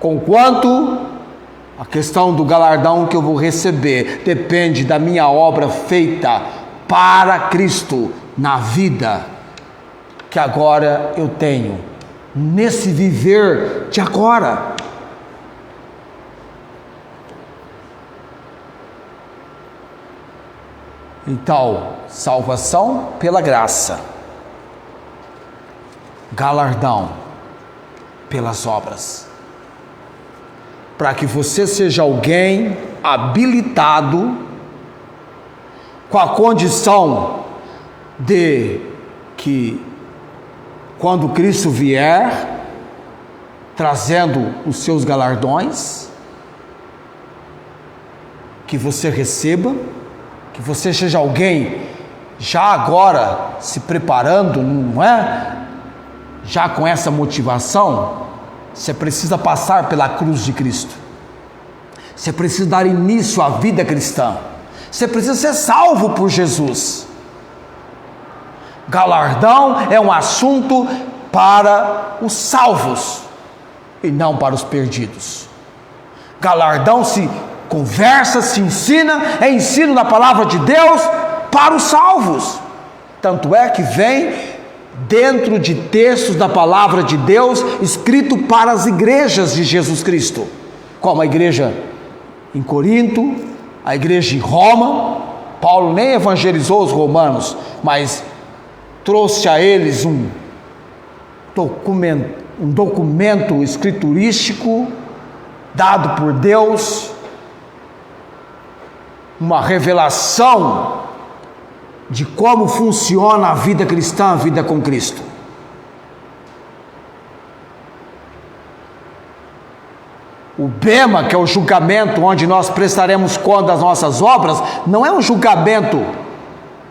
conquanto a questão do galardão que eu vou receber depende da minha obra feita para Cristo na vida que agora eu tenho, nesse viver de agora. Então, salvação pela graça, galardão pelas obras, para que você seja alguém habilitado com a condição de que quando Cristo vier, trazendo os seus galardões, que você receba, que você seja alguém já agora se preparando, não é? Já com essa motivação, você precisa passar pela cruz de Cristo, você precisa dar início à vida cristã, você precisa ser salvo por Jesus. Galardão é um assunto para os salvos e não para os perdidos. Galardão se conversa, se ensina, é ensino da palavra de Deus para os salvos. Tanto é que vem dentro de textos da palavra de Deus, escrito para as igrejas de Jesus Cristo, como a igreja em Corinto, a igreja em Roma. Paulo nem evangelizou os romanos, mas trouxe a eles um documento escriturístico dado por Deus, uma revelação de como funciona a vida cristã, a vida com Cristo. O bema, que é o julgamento onde nós prestaremos conta das nossas obras, não é um julgamento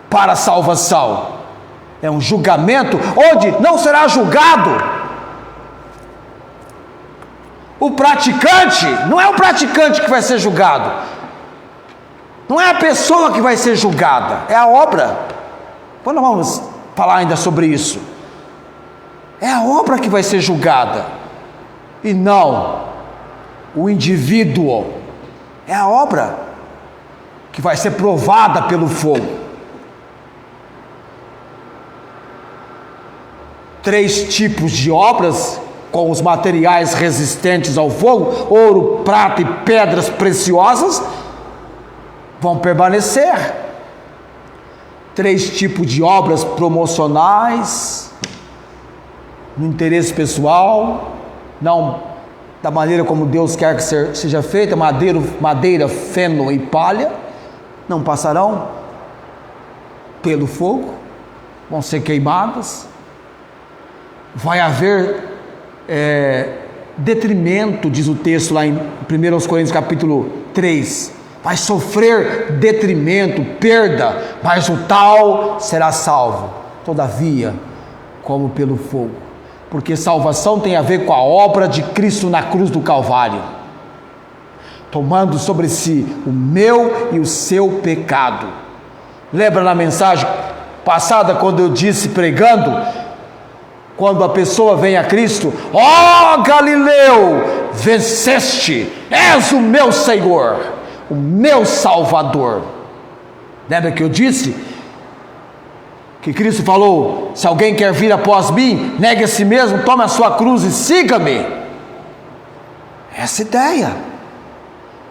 para a salvação, é um julgamento onde não será julgado o praticante, não é o praticante que vai ser julgado, não é a pessoa que vai ser julgada, é a obra. Nós vamos falar ainda sobre isso. É a obra que vai ser julgada, e não o indivíduo. É a obra que vai ser provada pelo fogo. 3 tipos de obras com os materiais resistentes ao fogo: ouro, prata e pedras preciosas, vão permanecer. 3 tipos de obras promocionais, no interesse pessoal, não da maneira como Deus quer que seja feita, madeira, feno e palha, não passarão pelo fogo, vão ser queimadas. Vai haver detrimento, diz o texto lá em 1 Coríntios capítulo 3, vai sofrer detrimento, perda, mas o tal será salvo, todavia, como pelo fogo, porque salvação tem a ver com a obra de Cristo na cruz do Calvário, tomando sobre si o meu e o seu pecado. Lembra na mensagem passada, quando eu disse, pregando, quando a pessoa vem a Cristo: ó Galileu, venceste, és o meu Senhor, o meu Salvador. Lembra que eu disse? Que Cristo falou: se alguém quer vir após mim, negue a si mesmo, tome a sua cruz e siga-me. Essa ideia.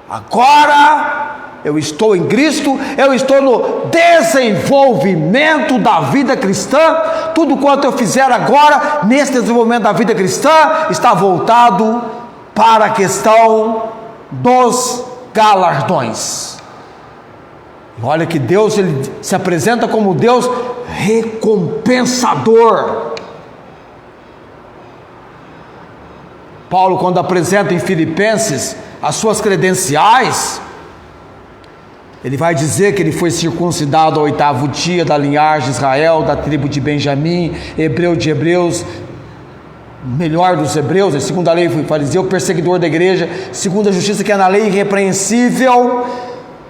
Agora eu estou em Cristo, eu estou no desenvolvimento da vida cristã. Tudo quanto eu fizer agora, nesse desenvolvimento da vida cristã, está voltado para a questão dos galardões. Olha que Deus, ele se apresenta como Deus recompensador. Paulo, quando apresenta em Filipenses as suas credenciais, ele vai dizer que ele foi circuncidado ao 8º dia, da linhagem de Israel, da tribo de Benjamim, hebreu de hebreus, melhor dos hebreus, segundo a lei foi fariseu, perseguidor da igreja, segundo a justiça que é na lei, irrepreensível.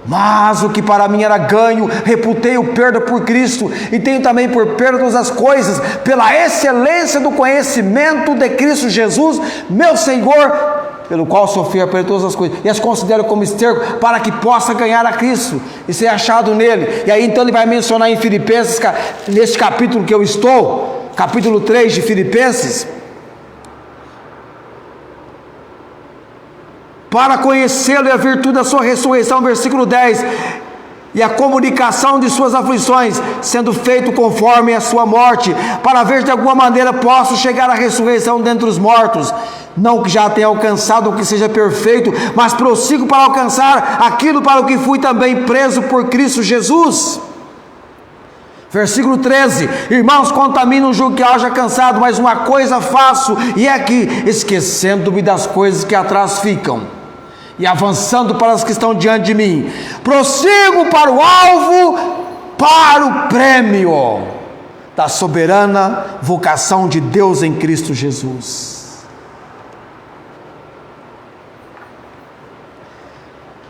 Mas o que para mim era ganho, reputei-o perda por Cristo, e tenho também por perda todas as coisas, pela excelência do conhecimento de Cristo Jesus, meu Senhor, pelo qual sofri a perda de todas as coisas, e as considero como esterco, para que possa ganhar a Cristo, e ser achado nele. E aí então ele vai mencionar em Filipenses, neste capítulo que eu estou, capítulo 3 de Filipenses, para conhecê-lo e a virtude da sua ressurreição, versículo 10, e a comunicação de suas aflições, sendo feito conforme a sua morte, para ver se de alguma maneira posso chegar à ressurreição dentre os mortos. Não que já tenha alcançado o que seja perfeito, mas prossigo para alcançar aquilo para o que fui também preso por Cristo Jesus. Versículo 13: irmãos, quanto a mim não julgo que haja cansado, mas uma coisa faço, e é que, esquecendo-me das coisas que atrás ficam, e avançando para as que estão diante de mim, prossigo para o alvo, para o prêmio da soberana vocação de Deus em Cristo Jesus.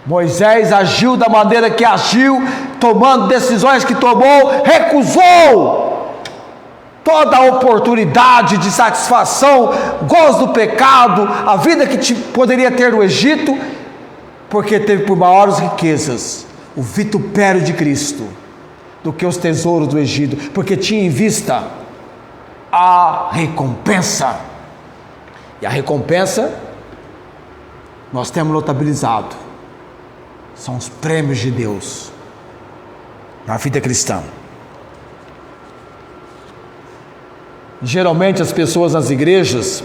Moisés agiu da maneira que agiu, tomando decisões que tomou, recusou toda a oportunidade de satisfação, gozo do pecado, a vida que poderia ter no Egito, porque teve por maiores riquezas o vitupério de Cristo do que os tesouros do Egito, porque tinha em vista a recompensa. E a recompensa nós temos notabilizado, são os prêmios de Deus na vida cristã. Geralmente as pessoas nas igrejas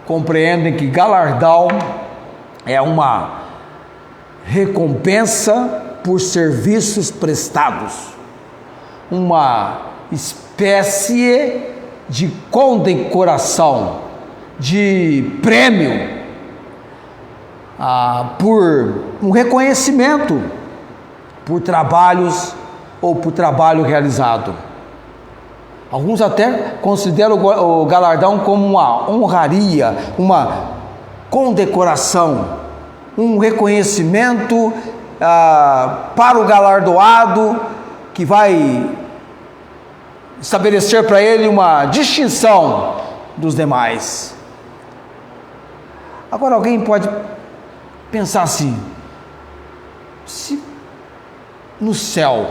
compreendem que galardão é uma recompensa por serviços prestados, uma espécie de condecoração, de prêmio, por um reconhecimento por trabalhos ou por trabalho realizado. Alguns até consideram o galardão como uma honraria, uma condecoração, um reconhecimento para o galardoado, que vai estabelecer para ele uma distinção dos demais. Agora alguém pode pensar assim: se no céu,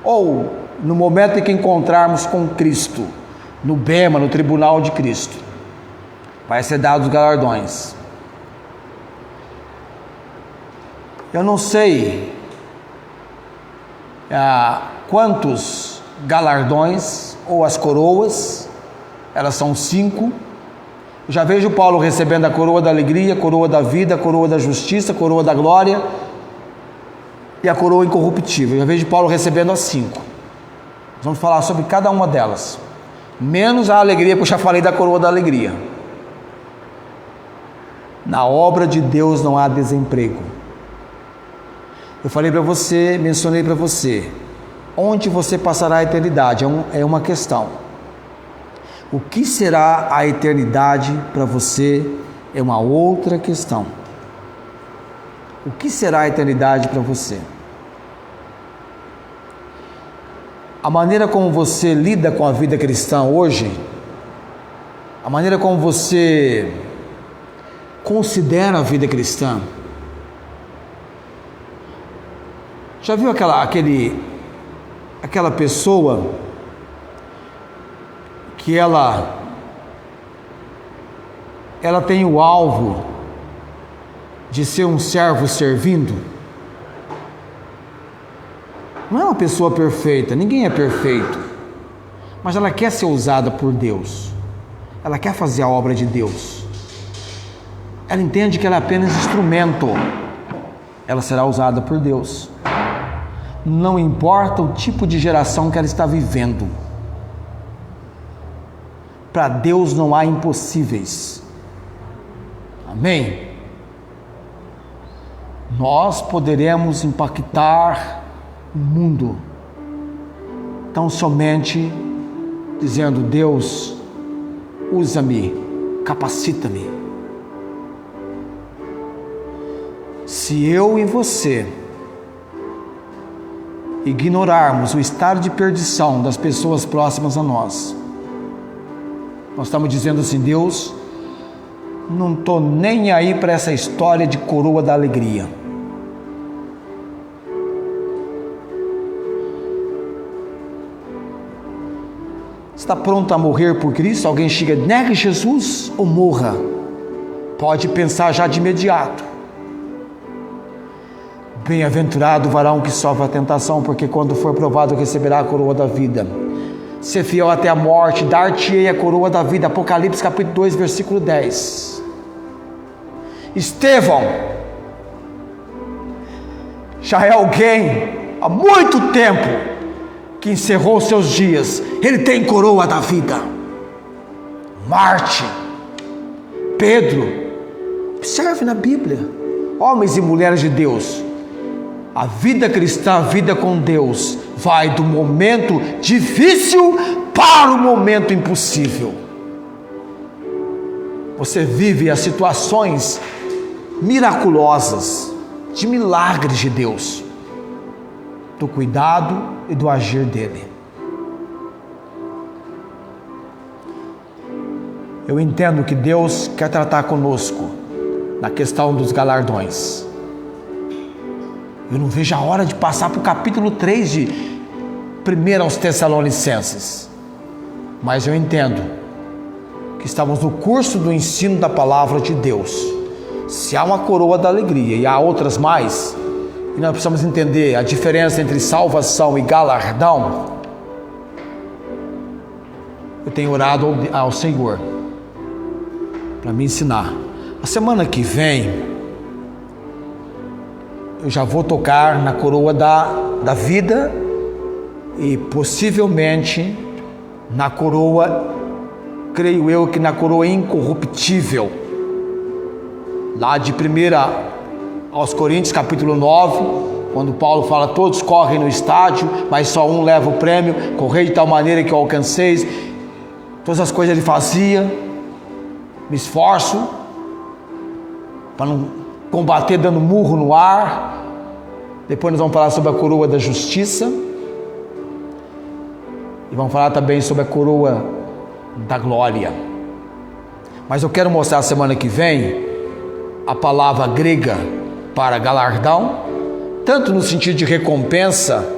ou no momento em que encontrarmos com Cristo, no bema, no tribunal de Cristo, vai ser dados os galardões. Eu não sei quantos galardões, ou as coroas, elas são 5. Já vejo Paulo recebendo a coroa da alegria, a coroa da vida, a coroa da justiça, a coroa da glória e a coroa incorruptível. Já vejo Paulo recebendo as 5. Vamos falar sobre cada uma delas, menos a alegria, que eu já falei da coroa da alegria. Na obra de Deus não há desemprego. Eu falei para você, mencionei para você, onde você passará a eternidade é uma questão. O que será a eternidade para você é uma outra questão. O que será a eternidade para você? A maneira como você lida com a vida cristã hoje, a maneira como você considera a vida cristã, já viu aquela pessoa que ela tem o alvo de ser um servo servindo. Não é uma pessoa perfeita, ninguém é perfeito, mas ela quer ser usada por Deus, ela quer fazer a obra de Deus, ela entende que ela é apenas instrumento, ela será usada por Deus, não importa o tipo de geração que ela está vivendo. Para Deus não há impossíveis. Amém? Nós poderemos impactar o mundo tão somente dizendo: Deus, usa-me, capacita-me. Se eu e você ignorarmos o estado de perdição das pessoas próximas a nós estamos dizendo assim: Deus, não estou nem aí para essa história de coroa da alegria. Está pronto a morrer por Cristo? Alguém chega, negue Jesus ou morra? Pode pensar já de imediato: bem-aventurado o varão que sofre a tentação, porque quando for provado receberá a coroa da vida. Ser fiel até a morte, dar-te-ei a coroa da vida. Apocalipse capítulo 2, versículo 10. Estevão já é alguém há muito tempo que encerrou seus dias, ele tem coroa da vida. Marte, Pedro, observe na Bíblia, homens e mulheres de Deus. A vida cristã, a vida com Deus, vai do momento difícil para o momento impossível. Você vive as situações miraculosas, de milagres de Deus, do cuidado e do agir dele. Eu entendo que Deus quer tratar conosco na questão dos galardões. Eu não vejo a hora de passar para o capítulo 3 de 1 aos Tessalonicenses. Mas eu entendo que estamos no curso do ensino da palavra de Deus. Se há uma coroa da alegria e há outras mais, e nós precisamos entender a diferença entre salvação e galardão, eu tenho orado ao Senhor para me ensinar. A semana que vem eu já vou tocar na coroa da vida e possivelmente na coroa, creio eu que na coroa incorruptível, lá de 1 aos Coríntios capítulo 9, quando Paulo fala: todos correm no estádio, mas só um leva o prêmio, correi de tal maneira que o alcanceis. Todas as coisas ele fazia, me esforço para não combater dando murro no ar. Depois nós vamos falar sobre a coroa da justiça e vamos falar também sobre a coroa da glória. Mas eu quero mostrar a semana que vem a palavra grega para galardão, tanto no sentido de recompensa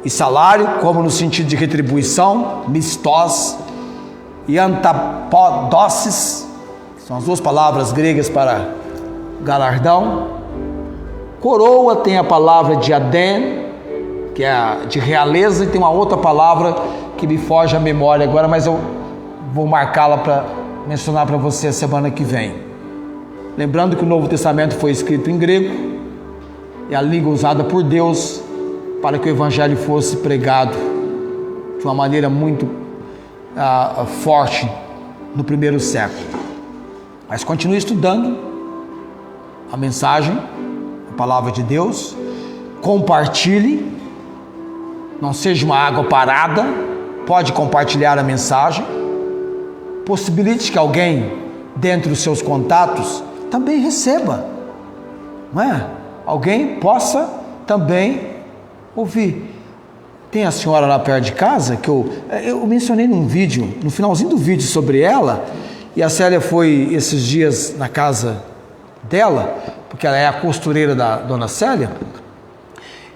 e salário, como no sentido de retribuição, mistos e antapodoses, são as duas palavras gregas para galardão. Coroa tem a palavra diadem, que é de realeza, e tem uma outra palavra que me foge à memória agora, mas eu vou marcá-la para mencionar para você a semana que vem. Lembrando que o Novo Testamento foi escrito em grego, é a língua usada por Deus para que o Evangelho fosse pregado de uma maneira muito forte no primeiro século. Mas continue estudando a mensagem, a palavra de Deus, compartilhe, não seja uma água parada, pode compartilhar a mensagem, possibilite que alguém, dentre os seus contatos, também receba, não é? Alguém possa também ouvir. Tem a senhora lá perto de casa, que eu mencionei num vídeo, no finalzinho do vídeo sobre ela, e a Célia foi esses dias na casa dela, porque ela é a costureira da dona Célia,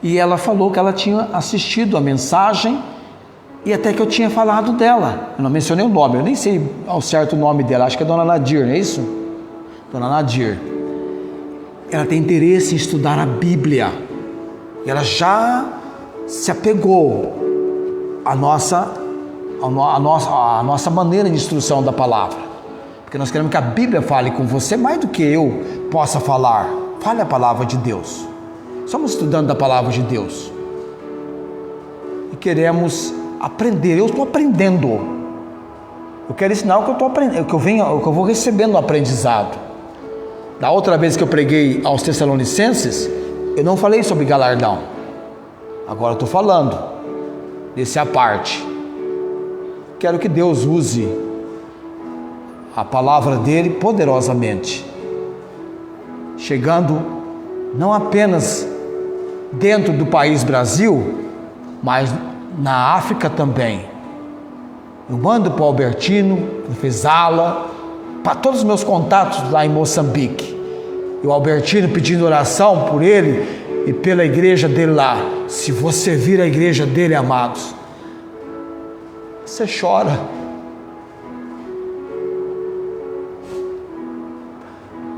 e ela falou que ela tinha assistido a mensagem E até que eu tinha falado dela. Eu não mencionei o nome, eu nem sei ao certo o nome dela. Acho que é Dona Nadir, não é isso? Dona Nadir. Ela tem interesse em estudar a Bíblia. Ela já se apegou à nossa maneira de instrução da palavra. Porque nós queremos que a Bíblia fale com você mais do que eu possa falar. Fale a palavra de Deus. Estamos estudando da palavra de Deus. E queremos aprender. Eu estou aprendendo. Eu quero ensinar o que eu estou aprendendo, o que eu vou recebendo no aprendizado. Da outra vez que eu preguei aos Tessalonicenses, eu não falei sobre galardão. Agora eu estou falando desse à parte. Quero que Deus use a palavra dele poderosamente, chegando não apenas dentro do país Brasil, mas na África também. Eu mando para o Albertino, para o Fezala, para todos os meus contatos lá em Moçambique. E o Albertino pedindo oração por ele e pela igreja dele lá. Se você vir a igreja dele, amados, você chora.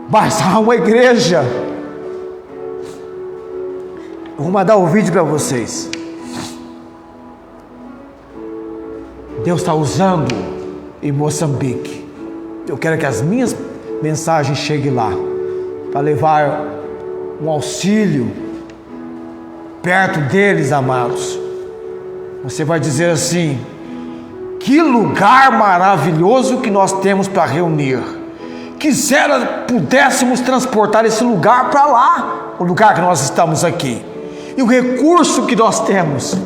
Mas há uma igreja. Eu vou mandar o vídeo para vocês. Deus está usando em Moçambique. Eu quero que as minhas mensagens cheguem lá, para levar um auxílio perto deles, amados. Você vai dizer assim: que lugar maravilhoso que nós temos para reunir. Quisera pudéssemos transportar esse lugar para lá, o lugar que nós estamos aqui, e o recurso que nós temos.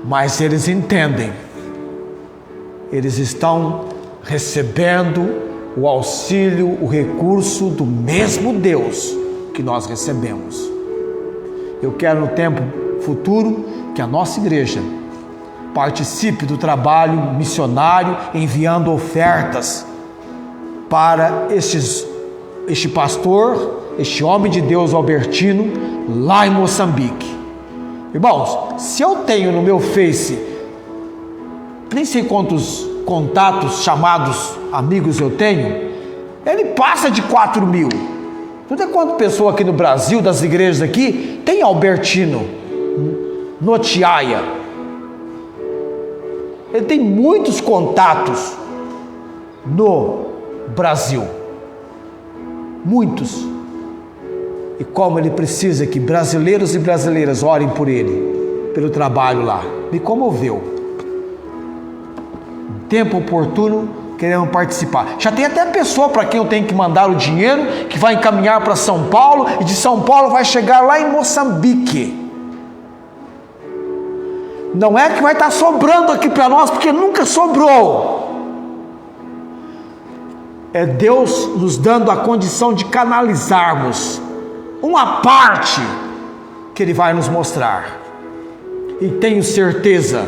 Mas eles entendem, eles estão recebendo o auxílio, o recurso do mesmo Deus que nós recebemos. Eu quero no tempo futuro que a nossa igreja participe do trabalho missionário, enviando ofertas para este pastor, este homem de Deus Albertino, lá em Moçambique. Irmãos, se eu tenho no meu Face, nem sei quantos contatos, chamados amigos eu tenho, ele passa de 4.000. Não tem quantas pessoas aqui no Brasil, das igrejas aqui, tem Albertino Notiaia. Ele tem muitos contatos no Brasil. Muitos. E como ele precisa que brasileiros e brasileiras orem por ele, pelo trabalho lá. Me comoveu. Tempo oportuno, queremos participar. Já tem até pessoa para quem eu tenho que mandar o dinheiro, que vai encaminhar para São Paulo, e de São Paulo vai chegar lá em Moçambique. Não é que vai estar sobrando aqui para nós, porque nunca sobrou. É Deus nos dando a condição de canalizarmos uma parte que Ele vai nos mostrar. E tenho certeza,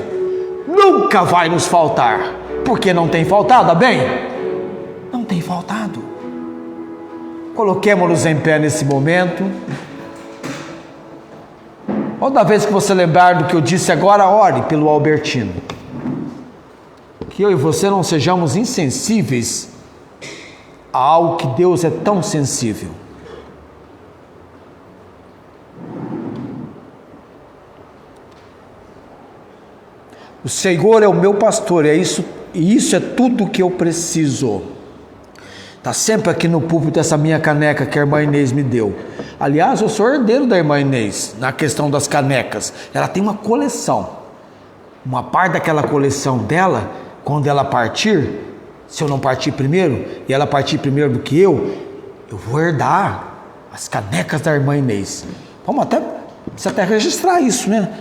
nunca vai nos faltar, porque não tem faltado, amém? Não tem faltado. Coloquemos-nos em pé nesse momento. Toda vez que você lembrar do que eu disse agora, ore pelo Albertino. Que eu e você não sejamos insensíveis a algo que Deus é tão sensível. O Senhor é o meu pastor, e isso é tudo que eu preciso. Está sempre aqui no púlpito essa minha caneca que a irmã Inês me deu. Aliás, eu sou herdeiro da irmã Inês na questão das canecas. Ela tem uma coleção. Uma parte daquela coleção dela, quando ela partir, se eu não partir primeiro, e ela partir primeiro do que eu vou herdar as canecas da irmã Inês. Precisa até registrar isso, né?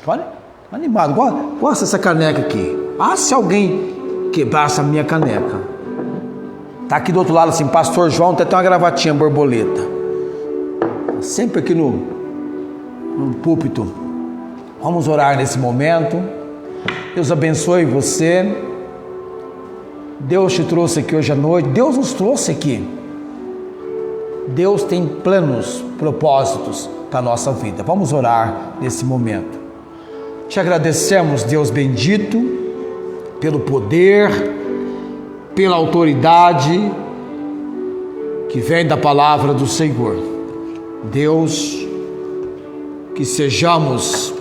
Olha, animado, gosta dessa caneca aqui. Se alguém quebrar essa minha caneca. Está aqui do outro lado assim, Pastor João, até tem uma gravatinha borboleta. Sempre aqui no púlpito. Vamos orar nesse momento. Deus abençoe você. Deus te trouxe aqui hoje à noite. Deus nos trouxe aqui. Deus tem planos, propósitos para a nossa vida. Vamos orar nesse momento. Te agradecemos, Deus bendito, pelo poder, pela autoridade que vem da palavra do Senhor. Deus, que sejamos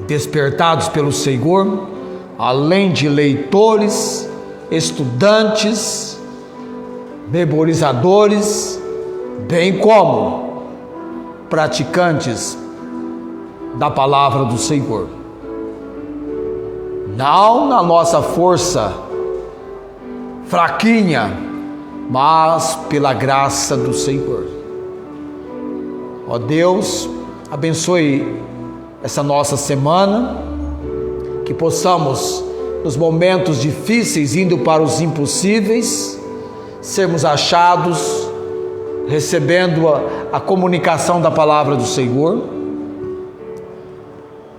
despertados pelo Senhor, além de leitores, estudantes, memorizadores, bem como praticantes da palavra do Senhor. Não na nossa força fraquinha, mas pela graça do Senhor. Ó Deus, abençoe essa nossa semana, que possamos, nos momentos difíceis, indo para os impossíveis, sermos achados, recebendo a comunicação da palavra do Senhor.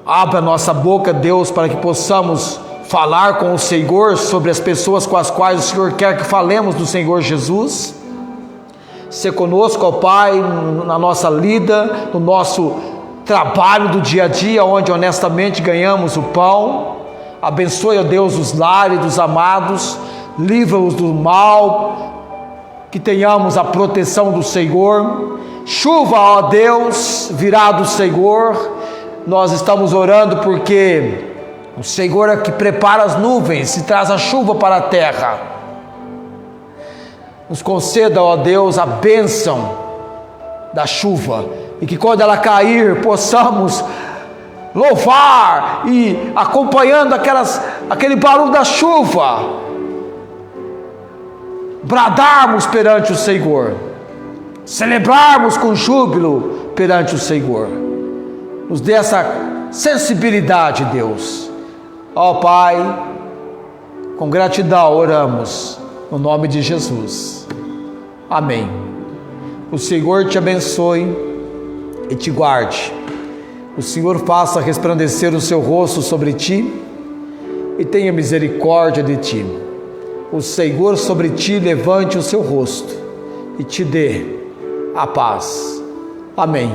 Abra nossa boca, Deus, para que possamos falar com o Senhor sobre as pessoas com as quais o Senhor quer que falemos do Senhor Jesus. Se conosco, ó Pai, na nossa lida, no nosso trabalho do dia a dia, onde honestamente ganhamos o pão. Abençoe, ó Deus, os lares dos amados, livra-os do mal, que tenhamos a proteção do Senhor. Chuva, ó Deus, virá do Senhor. Nós estamos orando porque o Senhor é que prepara as nuvens e traz a chuva para a terra. Nos conceda, ó Deus, a bênção da chuva, e que quando ela cair, possamos louvar e acompanhando aquele barulho da chuva, bradarmos perante o Senhor, celebrarmos com júbilo perante o Senhor. Nos dê essa sensibilidade, Deus. Ó Pai, com gratidão oramos, no nome de Jesus. Amém. O Senhor te abençoe e te guarde. O Senhor faça resplandecer o seu rosto sobre ti e tenha misericórdia de ti. O Senhor sobre ti levante o seu rosto e te dê a paz. Amém.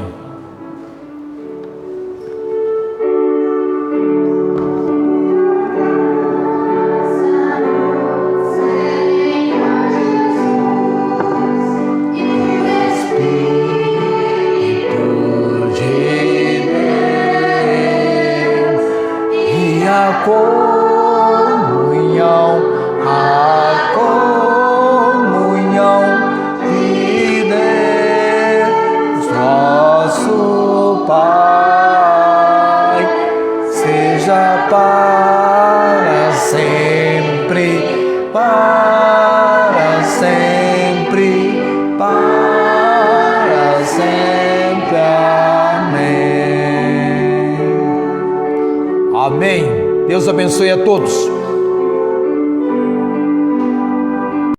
Amém. Deus abençoe a todos.